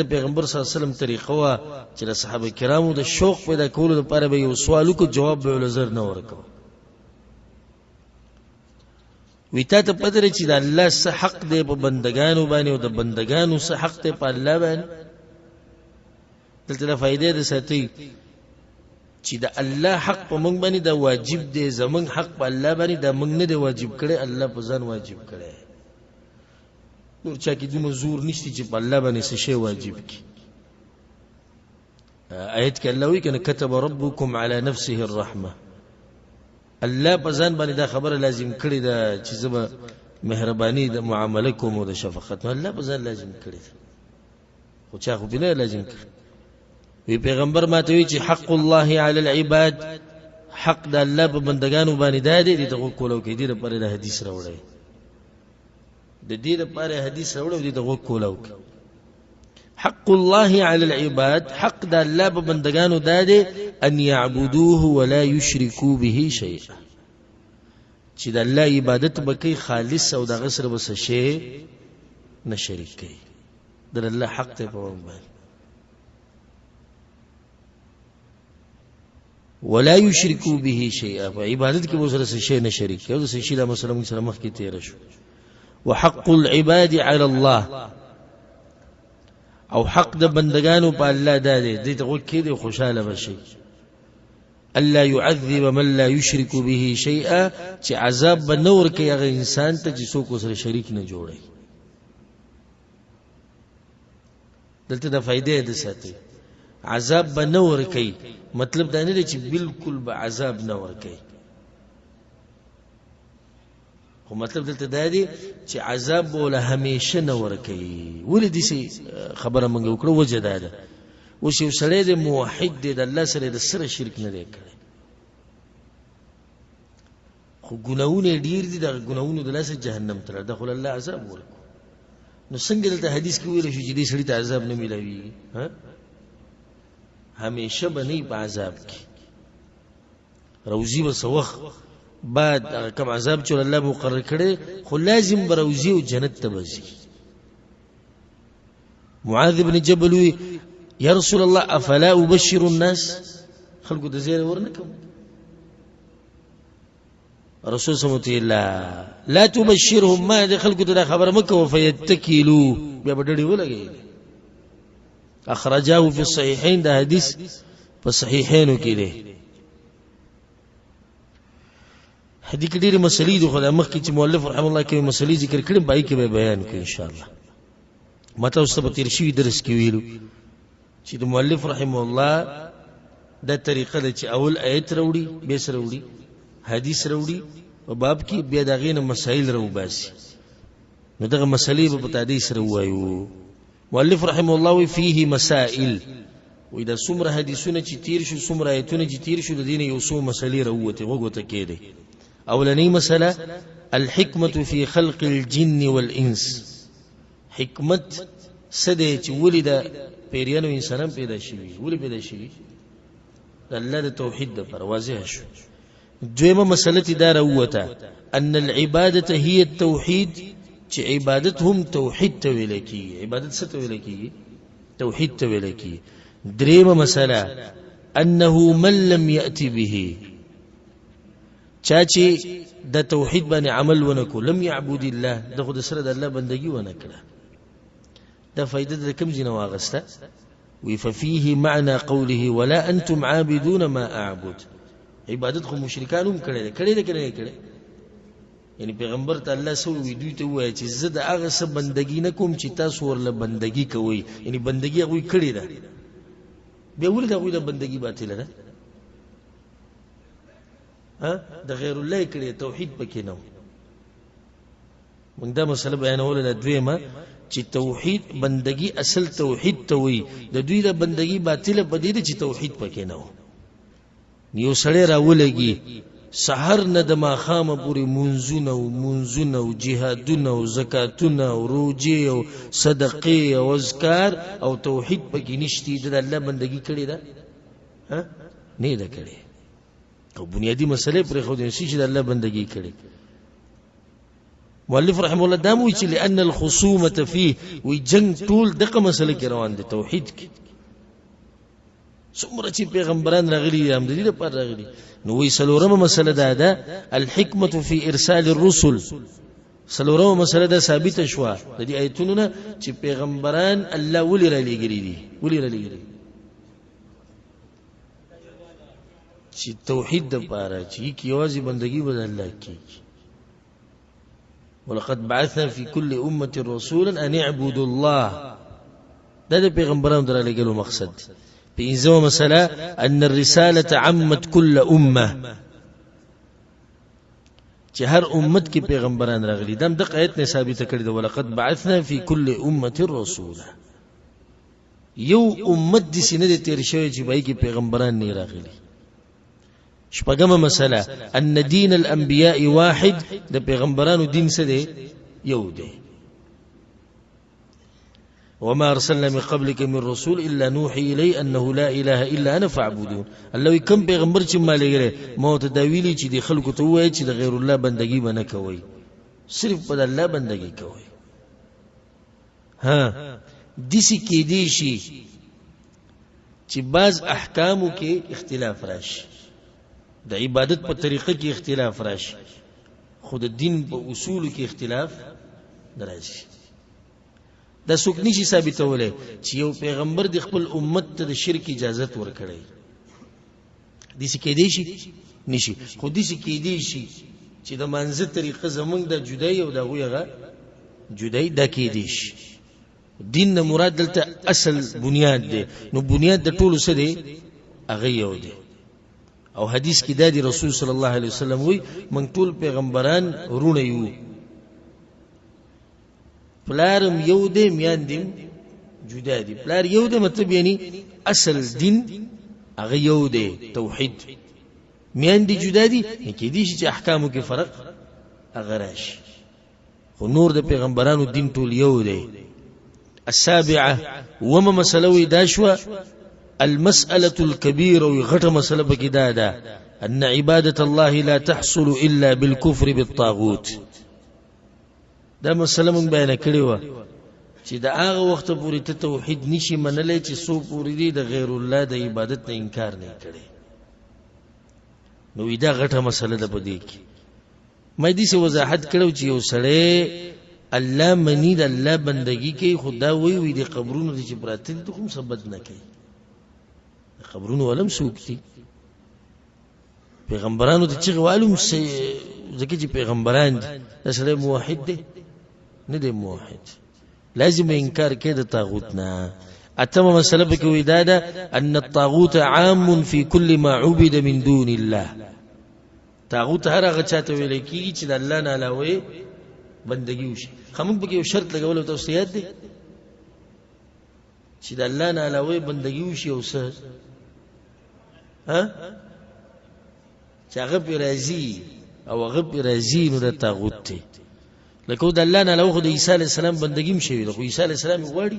د پیغمبر صلی الله علیه وسلم طریقه وا چې د صحابه کرامو د شوق پیدا کولو لپاره به یو سوال وکړو جواب به ول زر نه ورکړو ویتا ته پدره چې د الله سره حق دی په بندگانو باندې او د بندگانو سره حق دی په الله باندې دلته فائدې ده ساتي چې د الله حق په موږ باندې دا واجب دی زمونږ حق په الله باندې دا موږ نه دی واجب کړی الله په ځان واجب کړی نور چا کې دومره زور نشته چې په الله باندې څه شی واجب کی آیت کې الله وی کنه كتب ربكم على نفسه الرحمه الله په ځان باندې دا خبره لازم کړی دا چې زما مهرباني د معامله کوم او د شفقت الله په ځان لازم کړی خو چا خو بنا لازم کړی وی پیغمبر ماته وی چې حق الله علی العباد حق د الله په بندگانو باندې دا دی دغه کولو کې دې لپاره د حدیث راوړی د دې لپاره حدیث راوړی دغه کولو حق الله على العباد حق د الله په بندگانو دا دی ان يعبدوه ولا يشركوا به شيئا چې د الله عبادت بکې خالص او د غسر بس شي نه شریک کوي د الله حق ته په باندې ولا يشركوا به شيئا په عبادت کې وسره شي نه شریک کوي او د شي د مسلمان سره مخ کې تیر شو وحق العباد على الله او حق د بندگانو په الله دا دی دې ته وکړي دی خوشاله بشي الله يعذب من لا يشرك به شيئا چې عذاب بنور کوي هغه انسان ته چې څوک سره شریک نه جوړي دلته د فائدې د ساتي عذاب بنور کوي مطلب دا نه دی چې بالکل به عذاب نه ور کوي خو مطلب دلته دا دی چې عذاب ولا همیشه نه ور کوي ولې دې خبره مونږ وکړو وجه دا ده اوس یو سړی د موحد دی د الله سره د سره شرک نه دی کړی خو ګناونه ډیر دي د ګناونو د لاسه جهنم ته دخل الله عذاب ورکو نو څنګه دلته حدیث کې ویل شو چې دې سړی ته عذاب نه ملوي ها همیشه بنی په عذاب کې روزي وسوخ بعد کم عذاب چې الله مقرر کړي خو لازم بروزي او جنت ته وځي معاذ بن جبل یا رسول الله افلا ابشر الناس خلقو د زیر ورنکم رسول صلی الله علیه وسلم لا تبشرهم ما د خلقو ته خبر مکه فیتکلوا بیا بدړي ولګي اخرجاه فی الصحیحین دا حدیث په صحیحینو کې دی حدیث کې ډېری مسلې د خدای مخ کې چې مؤلف رحم الله کې مسلې ذکر کړي بای کې به بیان کوي ان شاء الله ماته اوس په تیر شوی درس کې ویلو چې د مؤلف رحم الله دا طریقه ده چې اول آیت راوړي به سره راوړي حدیث راوړي او باب کې بیا دا غینه مسائل راو باسي نو دغه مسلې په تعدی سره وایو مؤلف رحم الله فيه مسائل و اذا سمره حدیثونه چې تیر شو سمره آیتونه چې تیر شو د دین یو څو مسلې راوته وګوته کېده اولنی مسله الحکمه فی خلق الجن والانس حکمت سده چې ولید پیریانو انسانان پیدا شوی ولې پیدا شوی الله د توحید د پر واضح شو دویمه مسله دا راوته ان العباده هي التوحید چې عبادت هم توحید ته ویل کی عبادت څه ته ویل کی توحید ته ویل کی. درېمه مسله انه من لم یأتی به، چا چې د توحید باندې عمل ونکو، لم یعبد الله، د خود سره د الله بندگی ونه کړه. دا فائدہ د کوم ځای نه واغسته؟ وی ففيه معنى قوله ولا انتم عابدون ما اعبد. عبادت خو مشرکان هم کړي. یعنی پیغمبر ته الله سو وی دوی ته وایي چې زه د هغه څه بندگی نه کوم چې تاسو ورله بندگی کوئ. یعنی بندگی هغوی کړې ده، بیا ولې د هغوی د بندگی باطله ده؟ د غیر الله کړي، توحید پکې نه و. موږ دا مسله بیانوله. د دویمه چې توحید بندگی اصل توحید ته وایي، د دوی د بندگی باطله په دې ده چې توحید پکې نه و. یو سړی راولګي سحر نه د ماښامه پورې منځونه او جهادونه او زکاتونه او روجې او صدقې او اذکار او توحید پکې نشتی، د الله بندگی کړې ده؟ نه ده کړې. او بنیادی مسئله پر خو دې چې د الله بندگی کړې. مؤلف رحمه الله دا موي چې لأن الخصومة فيه، وی جنگ ټول دغه مسله کې روان دي توحید کې. څومره چې پیغمبران راغلي دي هم د دې لپاره راغلي. نو وی سلورمه مسله ده الحکمة فی ارسال الرسل. سلورمه مسله ده ثابت شوه د دې آیتونو نه چې پیغمبران الله ولې را لېږلي دي. چې توحید د پاره چې یوازې بندگی به الله کیږي. ولقد بعثنا في كل امه رسولا ان اعبدوا الله. دا د پیغمبرانو در لېږلو مقصد. پنځمه مسله ان الرساله عمت كل امه، چې هر امت کې پیغمبران راغلي. دم د آیت نه ثابت کړی ده ولقد بعثنا في كل امه رسولا. یو امت د سینې د تیر شوی چې بای کې پیغمبران نه راغلي. شپږمه مسله ان دین الانبیاء واحد، د پیغمبرانو دین څه دی؟ یو دی. وما ارسلنا من قبلك من رسول الا نوحي الي انه لا اله الا انا فاعبدون. الله کوم پیغمبر چې مالګره موت دا ویلي چې د خلکو ته وایي چې د غیر الله بندگی بنه کوي، صرف په الله بندگی کوي. دسی کې دی شي چې بعض احکامو کې اختلاف راشي، د عبادت په طریقه کې اختلاف راشي، خود دین په اصول کې اختلاف دراشي. دا څوک نشي ثابتولای چې یو پیغمبر د خپل امت ته د شرک اجازه ورکړي. دسی کې دی شي نشي، خو دسی کې دی شي چې د منځ طریقه زمونږ د جدای او د غوغه جدای د کې دی شي. دین نه مراد دلته اصل بنیاد دی. نو بنیاد د ټولو څه دی؟ هغه یو دی. او حدیث کې د رسول صلی الله علیه وسلم وی موږ ټول پیغمبران ورونه یو، پلارم یو دی میاندیم جدا دی. پلار یو دی مطلب یعنی اصل دین هغه یو دی توحید. میاندی جدا دی کې دي چې احکامو کې فرق هغه راشي، خو نور د پیغمبرانو دین ټول یو دی. السابعه وما مسلوي داشوا المسألة الكبيرة وغټه مسله بکې ده ان عبادة الله لا تحصل الا بالكفر بالطاغوت. دا مسله مونږ بیان کړی و چې دا هغه وخت پورې ته توحید نشي منلای چې سو پورې دی د غیر الله د عبادت نه انکار نه کړي. نو دا غټه مسله ده په دې کې. مې دې څه وضاحت کړو چې یو سړی الله منی د الله بندگی کوي، خدا وی د قبرونو چې پراته دي کوم ثبت نه کوي. قبرونو ولم سوکتی پیغمبرانو ته چې غوالم ځکه چې پیغمبران دي سره موحد دي نه دي موحد، لازم انکار کې د طاغوت نه. اتمه مسله به کوي دا ده ان الطاغوت عام في كل ما عبد من دون الله. طاغوت هر هغه چاته ویل کیږي چې د الله نه علاوه بندگی وشي. خمون به یو شرط لګول او توصیات دي چې د الله نه علاوه بندگی وشي او څه چې هغه په راضي او هغه په راضي نو د طاغوت دی. لکه د الله نه علاوه د عیسی علی السلام بندگی هم شوی، خو عیسی علی السلام غواړي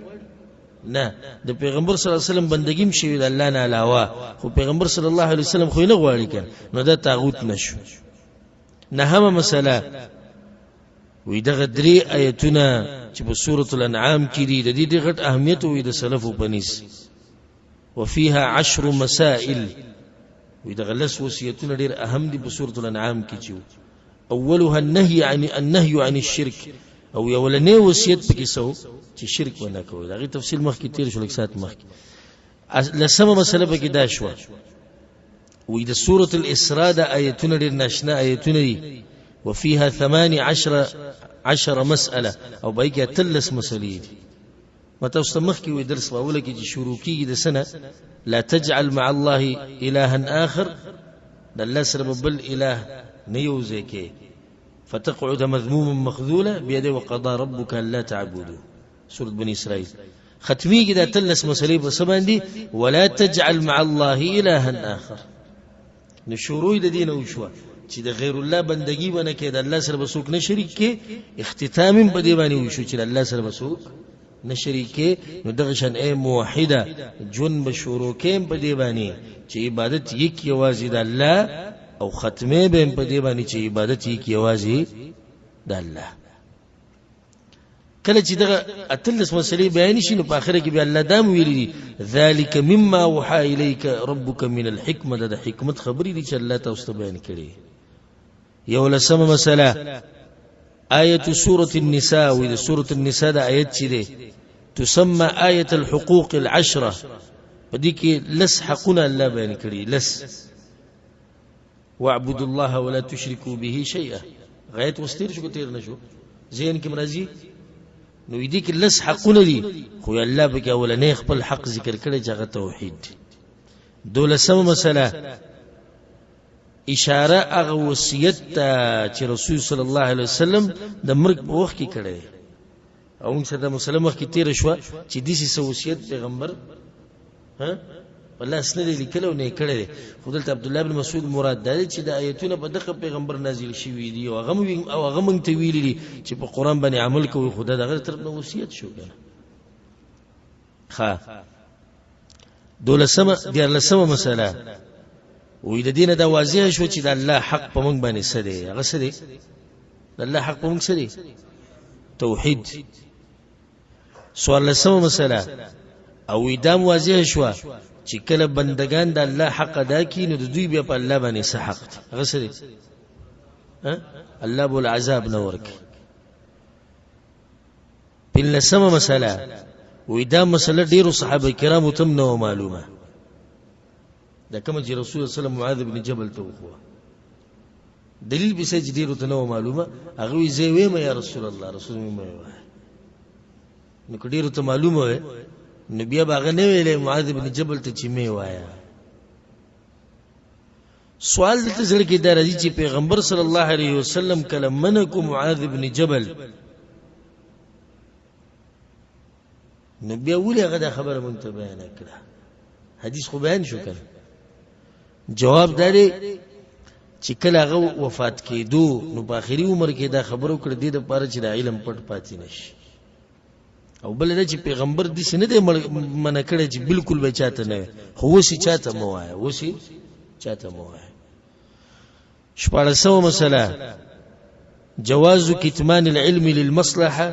نه د پیغمبر صلی الله علیه وسلم بندگی هم شوی د الله نه علاوه، خو پیغمبر صلی الله علیه وسلم خو نه غواړي کنه، نو د طاغوت نشو. نه هم مسله وی دغه درې آیتونه چې په سورة الانعام کې دي د دې غټ اهمیت وي د سلفو په نس وفيها 10 مسائل وی دغه لس وصیتونه ډېر اهم دي په سورة الانعام کې چې اولها النهي عن الشرك او یولنې وصیت پکې سو چې شرک ونه کوي دغه تفصیل مخکې تیر شو لکه سات مخکې لسمه مسله پکې دا شو وی د سورة الاسراء د آیتونه ډېر ناشنا آیتونه دي وفيها 18 مسألة او باقي تلس مسلې دي مته استمخ کې وي درس واوله کې چې شروع کیږي د سنه لا تجعل مع الله الها اخر د الله سره بل اله نه یوځي کې فتقعد مذموما مخذولا بيده وقضى ربك الا تعبدوا سوره بني اسرائيل ختمي کې د تلس مسلې په سبان دي ولا تجعل مع الله الها اخر نشورو د دین او شو چې د غیر الله بندگی ونه کې د الله سره بسوک نه شریک کې اختتام په دی باندې وشو چې د الله سره بسوک نه شریک کې نو دغه شان اے موحده جن بشورو کې په دی باندې چې عبادت یک یوازې د الله او ختمه به په دی باندې چې عبادت یک یوازې د الله کله چې دغه اتلس مسلې بیان شي نو په اخره کې به الله دام ویلي ذالک مما وحى الیک ربک من الحکمه د حکمت خبرې دي چې الله تاسو ته بیان کړي یو لسمه مسله آیت سورة النساء وإذا سورة النساء دا آیت چی ده تسمى آیة الحقوق العشرة بدی که لس حقنا الله بیان کړي لس واعبدوا الله ولا تشركوا به شيئا غایت وستیر شو تیر نشو ذهن کې مرضی نو دې کې لس حقونه دي خو الله به کې اولنې خپل حق ذکر کړي چې هغه توحید دولسمه مسله اشاره هغه وصیت چې رسول صلی الله علیه وسلم د مرګ په وخت کې کړی او موږ سره مسلمان وخت کې تیر شو چې دې وصیت پیغمبر والله اسنه لیکلو نه کړی خدای عبد الله بن مسعود مراد ده چې د آیتونه په دغه پیغمبر نازل شوی دي او هغه موږ ته ویلي دي چې په قران باندې عمل کوي خدای دغه طرف نو وصیت شو کنه ها دولسمه مسله وې د دینه دا واضح شو چې د الله حق په موږ باندې څه دی هغه څه دی د الله حق په موږ څه دی توحید سوال لسمه مسله او دام واضح شو چې کله بندگان د الله حق ادا کړي نو د دوی بیا په الله باندې څه حق دی هغه څه دی الله بول عذاب نه ورکي په لسمه مسله وې دا مسله ډیرو صحابه کرامو تم نو معلومه دا کوم چې رسول الله صلی الله علیه وسلم معاذ بن جبل ته وخوا دلیل به چې ډیرو ته نو معلومه هغه وی زه ویم یا رسول الله رسول الله نو ډیرو ته معلومه وي نو بیا باغ نه ویلې معاذ بن جبل ته چې می وایا سوال دته زړه کې دا راځي چې پیغمبر صلی الله علیه وسلم کله منکو معاذ بن جبل نو بیا ولې هغه خبره مونږ ته بیان کړه حدیث خو بیان شو کړه جواب داري چې کله هغه وفات کېدو نو په اخري عمر کې دا خبرو کړ دې د پاره چې د علم پټ پاتې نشي او بل دا چې پیغمبر دې سن دې منع کړی چې بالکل به چاته نه خو وسی چاته مو وای وسی چاته مو وای شپږمه مسله جواز کتمان العلم للمصلحه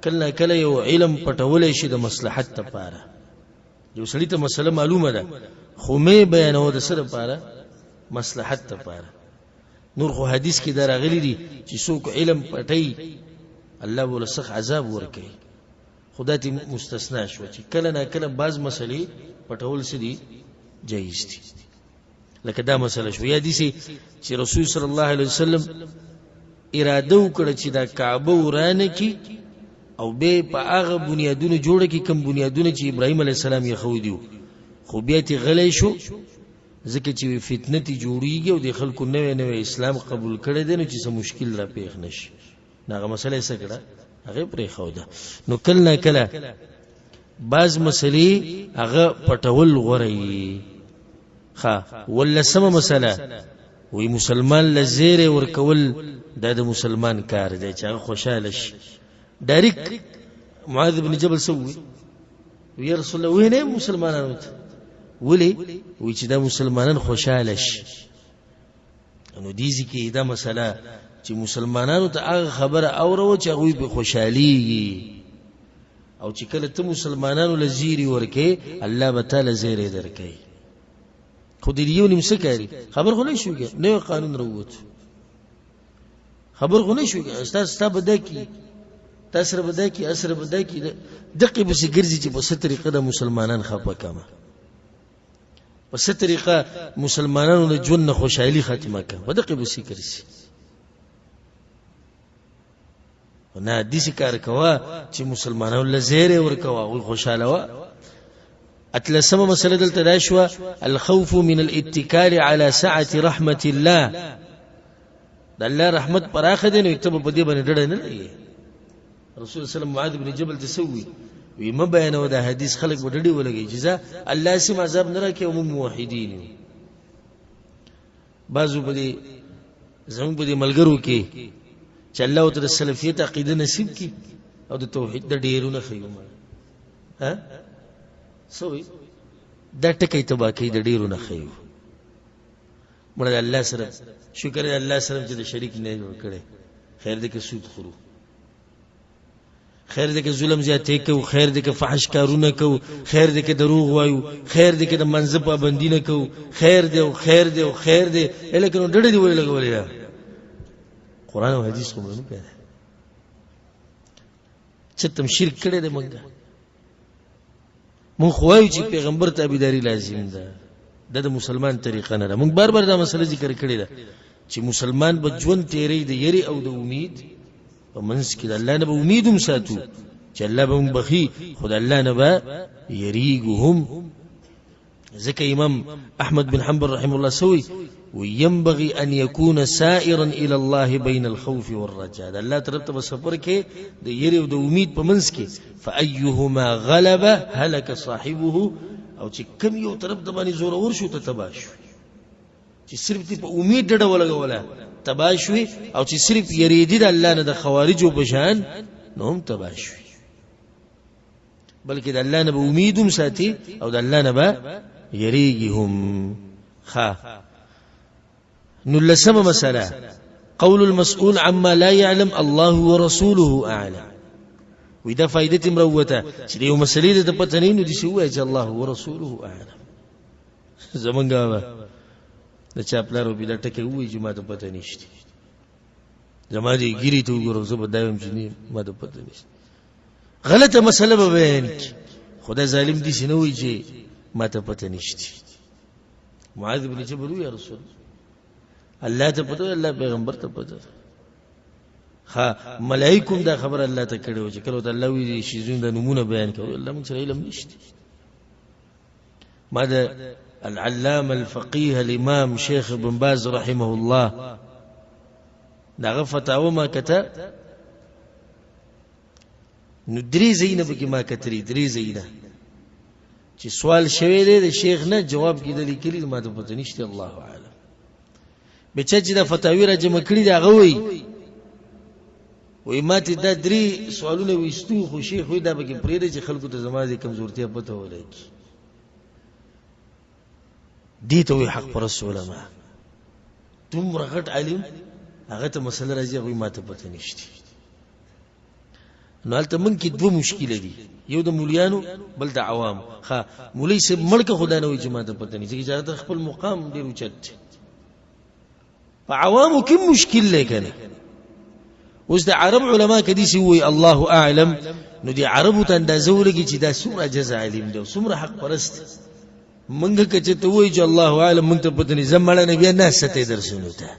کله یو علم پټولې شي د مصلحت لپاره یو سړی ته مسله معلومه ده خو مې بیانو د سره لپاره مصلحت لپاره نور خو حدیث کې دراغلي دي چې څوک علم پټي الله ول سخ عذاب ورکي خدای ته مستثنا شو چې کله نه کله بعض مسلې پټول سدي جایز دي لکه دا مسله شو یا دي چې رسول صلی الله علیه وسلم اراده وکړه چې دا کعبه ورانه کی او به په هغه بنیادونو جوړه کی کوم بنیادونه چې ابراهیم علیه السلام یې خو دیو خو بیا ته غلې شو ځکه چې فتنه تی جوړیږي او د خلکو نوې اسلام قبول کړي دي نو چې څه مشکل را پیښ نشي ناغه مسله څه کړه هغه پرې خو ده نو کله کله بعض مسلې هغه پټول غوړي ها ولا سم مسله وی مسلمان لزیره ورکول د مسلمان کار دی چې هغه خوشاله شي ډایرک معاذ بن جبل سوي وی رسول الله وینه مسلمانانو ولی وی چې د مسلمانان خوشاله شي نو دیږي کې دا مسله چې مسلمانانو ته هغه خبره اورو چې هغوی په خوشحالیږي او چې کله ته مسلمانانو له زیری ورکې الله به تعالی زیری درکوي. خو دې یو نیم څه کاري خبر خو نه شو کې نوی قانون راووت خبر خو نه شو کې ستا به دا کي تا سره به دا کي اسره به دا کي دقې پسې ګرځي چې په څه طریقه د مسلمانان خفه کړم په څه طریقه مسلمانانو د ژوند نه خوشحالي ختمه کړم په دقې پسې ګرځي نه داسې کار کوه چې مسلمانانو له زیری ورکوه هغوی خوشحاله وه. اتلسمه مسله دلته دا شوه الخوف من الاتکال على سعة رحمة الله د الله رحمت پراخه دی نو ته به په دې باندې ډډه نه لګې. رسول صلی الله معاذ بن جبل ته سوي وی ما بیانو دا حدیث خلق به ډډې ولګي چې الله سم عذاب نه راکې او موږ موحدین یو. بعضو په دې زموږ په دې ملګرو کې چې الله تعالی سلفیت عقیده نصیب کړي او د توحید د ډیرونه خیومه ها سوي دا ټکی تبا کوي د ډیرونه خیو مړه الله سره شکر دی الله سره چې د شریک نه جوړ کړي خیر دې کې سود خورو خیر دې کې ظلم زیاتې کو خیر دې کې فحش کارونه کو خیر دې کې دروغ وایو خیر دې کې د منځ پابندي نه کو خیر دې او خیر دې او خیر دې الکه ډډې دی ویل لګولې قرآن او حدیث کوم نه پیدا چې تم شرک کړي دې مونږ خوایو چې پیغمبر تابعداري لازم ده د مسلمان طریقه نه ده. مونږ بار بار دا مسله ذکر کړې ده چې مسلمان به ژوند تیری د یری او د امید په منځ کې د الله نه به امید هم ساتو چې الله به مونږ بخي خو د الله نه به یریږو هم. ځکه امام احمد بن حنبل رحمه الله سوي وينبغي أن يكون سائرا إلى الله بين الخوف والرجاء. الله ترتب سفر کې د یری او د امید په منځ کې فأيهما غلب هلك صاحبه او چې کم یو طرف د باندې زور اور شو ته تباش چې صرف ته په امید ډډه ولګوله تباش وي او چې صرف یریدي د الله نه د خوارجو په شان نو هم تباش وي بلکې د الله نه به امید هم ساتي او د الله نه به یریږي هم. نلسم مسألة قول المسؤول عما لا يعلم الله ورسوله أعلم. وإذا فائدة مروته سليو مسألة تبتنين ودي سوى الله ورسوله أعلم. زمن قابا دا چاپلارو بلا تکه وی چې ما ته پته نشته زما دې ګيري ته وګورم زه به دایم چې ما ته پته نشته غلطه مسله به بیان کی خدای ظالم دي شنو وی چې ما ته پته نشته. معاذ بن جبل یا رسول الله ته پته الله پیغمبر ته پته ملائکم دا خبر الله ته کړو چې کله الله وی شي زون د نمونه بیان کړو الله موږ سره علم نشته. ما دا العلامة الفقيه الإمام شيخ ابن باز رحمه الله دا فتاوى ما كتب ندري زينه بك ما كتري دري زينه چې سوال شوی دی د شیخ نه جواب کې د لیکلي ما ته پته نشته الله اعلم. بچا چې دا فتاوی را جمع کړي دا غوي وای ماته دا درې سوالونه وستو خو شیخ وای دا به کې پرې د خلکو ته زمازي کمزورتیا پته ولګي دي ته حق پر علماء تم رغت علم هغه ته مسله راځي وای ماته پته نشته. نو البته من کې دوه مشکله دي یو د مولیانو بل د عوام. مولوی سه ملک خدای نه وي چې ماته پته نشته اجازه خپل مقام ډیر اوچت په عوامو کې مشکل لګنه. اوس د عرب علما کدي سی وای الله اعلم نو دي عربو ته اندازه ولګي چې دا څومره جزاء علم دی څومره حق پرست منګه کچ ته وای چې الله اعلم مونږ ته پته نه زمړه نبی نه ستې درسونو ته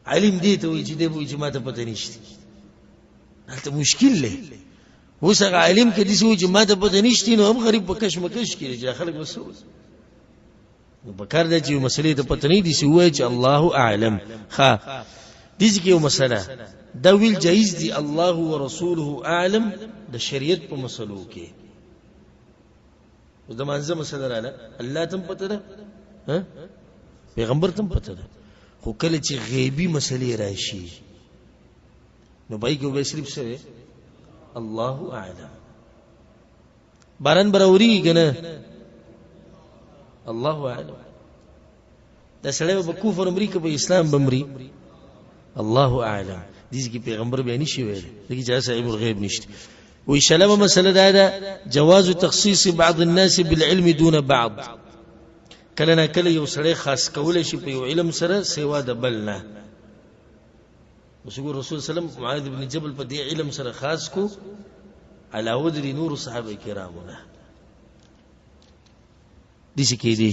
علم دي ته وای چې دې وای چې ماته پته نشته هلته مشکل له اوس هغه علم کدي سی وای چې ماته پته نشته نو هم غریب په کشمکش کې چې خلک وسو نو بکار د چې مسلې ته پته نه دي سی وای چې الله اعلم. دي چې یو مسله دا ویل جایز دي الله ورسوله اعلم د شریعت په مسلو کې د منځه مسله رااله الله تم پته ده ها پیغمبر تم پته ده خو کله چې غیبی مسلې راشي نو بای کې به صرف سره الله اعلم باران براوري کنه الله اعلم دا سړی به کفر امریکا په اسلام بمري الله اعلم دې کې پیغمبر به نشي ویل دغه چې صاحب الغیب نشته وی شلمه مسله دا جواز تخصيص بعض الناس بالعلم دون بعض کله نه کله یو سړی خاص کول شي په یو علم سره سیوا د بل نه وسګور رسول سلام معاذ بن جبل په دې علم سره خاص کو علاوه د نور صحابه کرامو نه دي چې کې دي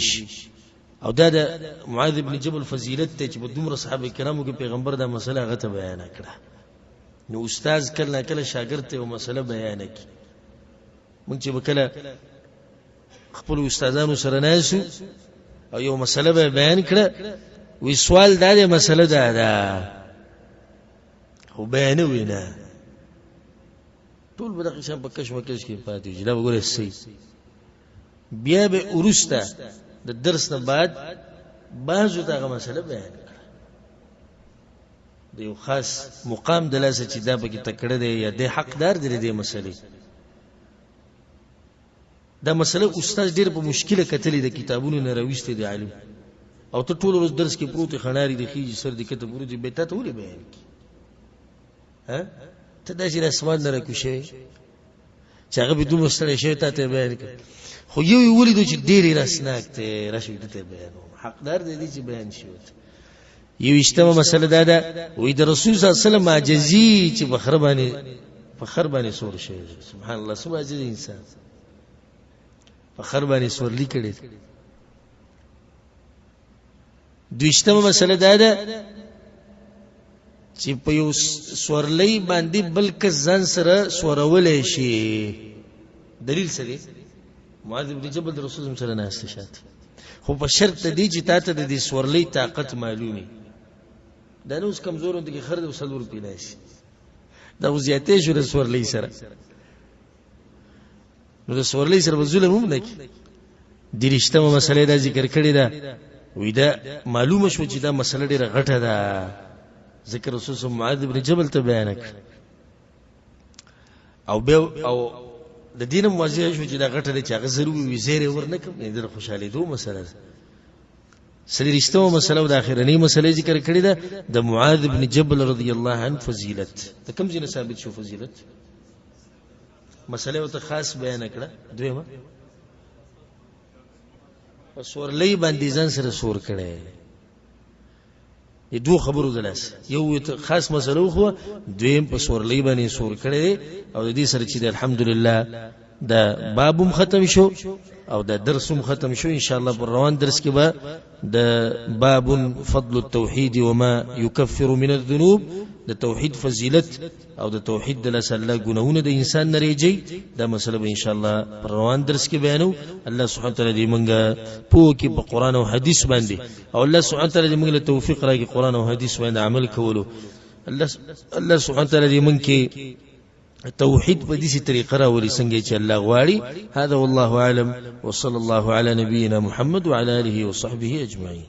او دا د معاذ بن جبل فضیلت ته چې په دومره صحابه کرامو کې پیغمبر دا مسله غته بیان کړه نو استاد کله کله شاګرد ته یو مسله بیان کړي مونږ چې وکړه خپل استادانو سره ناسو او یو مسله به بیان کړه وی سوال دا دی مسله دا خو بیان وینا ټول به د قسم په کشمکش کې پاتې چې دا وګوره سي بیا به ورسته د درس نه بعد بعضو دغه مسله بیان کړه د یو خاص مقام د لاسه چې دا پکې تکړه دی یا د حقدار دی د مسلې دا مسله استاد ډېر په مشکله کتلې د کتابونو نه راويسته دی عالم او ته ټول ورځ درس کې پروت خناري د خيږي سر د کتاب پروت دی به ته ولې بیان کی ها ته د شي اسمان نه راکوشه چې هغه بدون مستړی شي ته بیان کړ خو یو ولیدو چې ډېری راسناک ته راشي ته بیان حقدار دی چې بیان شي یو اجتماع مسله دا وې د رسول صلی الله علیه وسلم عاجزی چې فخر باندې سور شي سبحان الله سبحان عاجز انسان فخر باندې سور لیکړي دوی اجتماع مسله دا چې په یو سورلې باندې بلکې ځان سره سورولې شي دلیل سره معاذ بن جبل رسول الله سره ناشته شات خو په شرط دی چې تاسو د دې سورلې طاقت معلومي دا نو کمزور اند کې خرد وسلور پیلای شي دا زیاتې شو د سورلې سره نو د سورلې سره ظلم هم نه کی د رښتمه مسلې دا ذکر کړی دا وې دا معلومه شو چې دا مسله ډیره غټه ده ذکر رسول الله معاذ بن جبل ته بیان کړ او د دین موضوع شو چې دا غټه ده چې هغه ضروري وي زیره ورنکم نه در خوشاله دوه مسله سړي رښتو مسله او د اخرنی مسله ذکر کړی ده د معاذ بن جبل رضی الله عنه فضیلت د کوم ځای ثابت شو فضیلت مسله او ته خاص بیان کړه دویمه سور لې باندې ځان سره سور کړي دو خبرو دلاس یو خاص مسله خو دویم په سور لې باندې سور کړي او د دې سره چې الحمدلله دا بابم ختم شو او دا درسم ختم شو ان شاء الله پر روان درس کې به د باب فضل التوحید وما يكفر من الذنوب د توحید فضیلت او د توحید د الله ګناونه د انسان نه ریږي دا مسله به ان شاء الله پر روان درس کې بیانو الله سبحانه وتعالى دې مونږه په کې په قران او حدیث باندې او الله سبحانه وتعالى دې مونږ له توفیق راکړي قران او حدیث باندې عمل کولو الله سبحانه وتعالى دې مونږ کې توحید په دې طریقه راولي څنګه چې الله غواړي هذا والله اعلم وصلى الله على نبينا محمد وعلى اله وصحبه اجمعين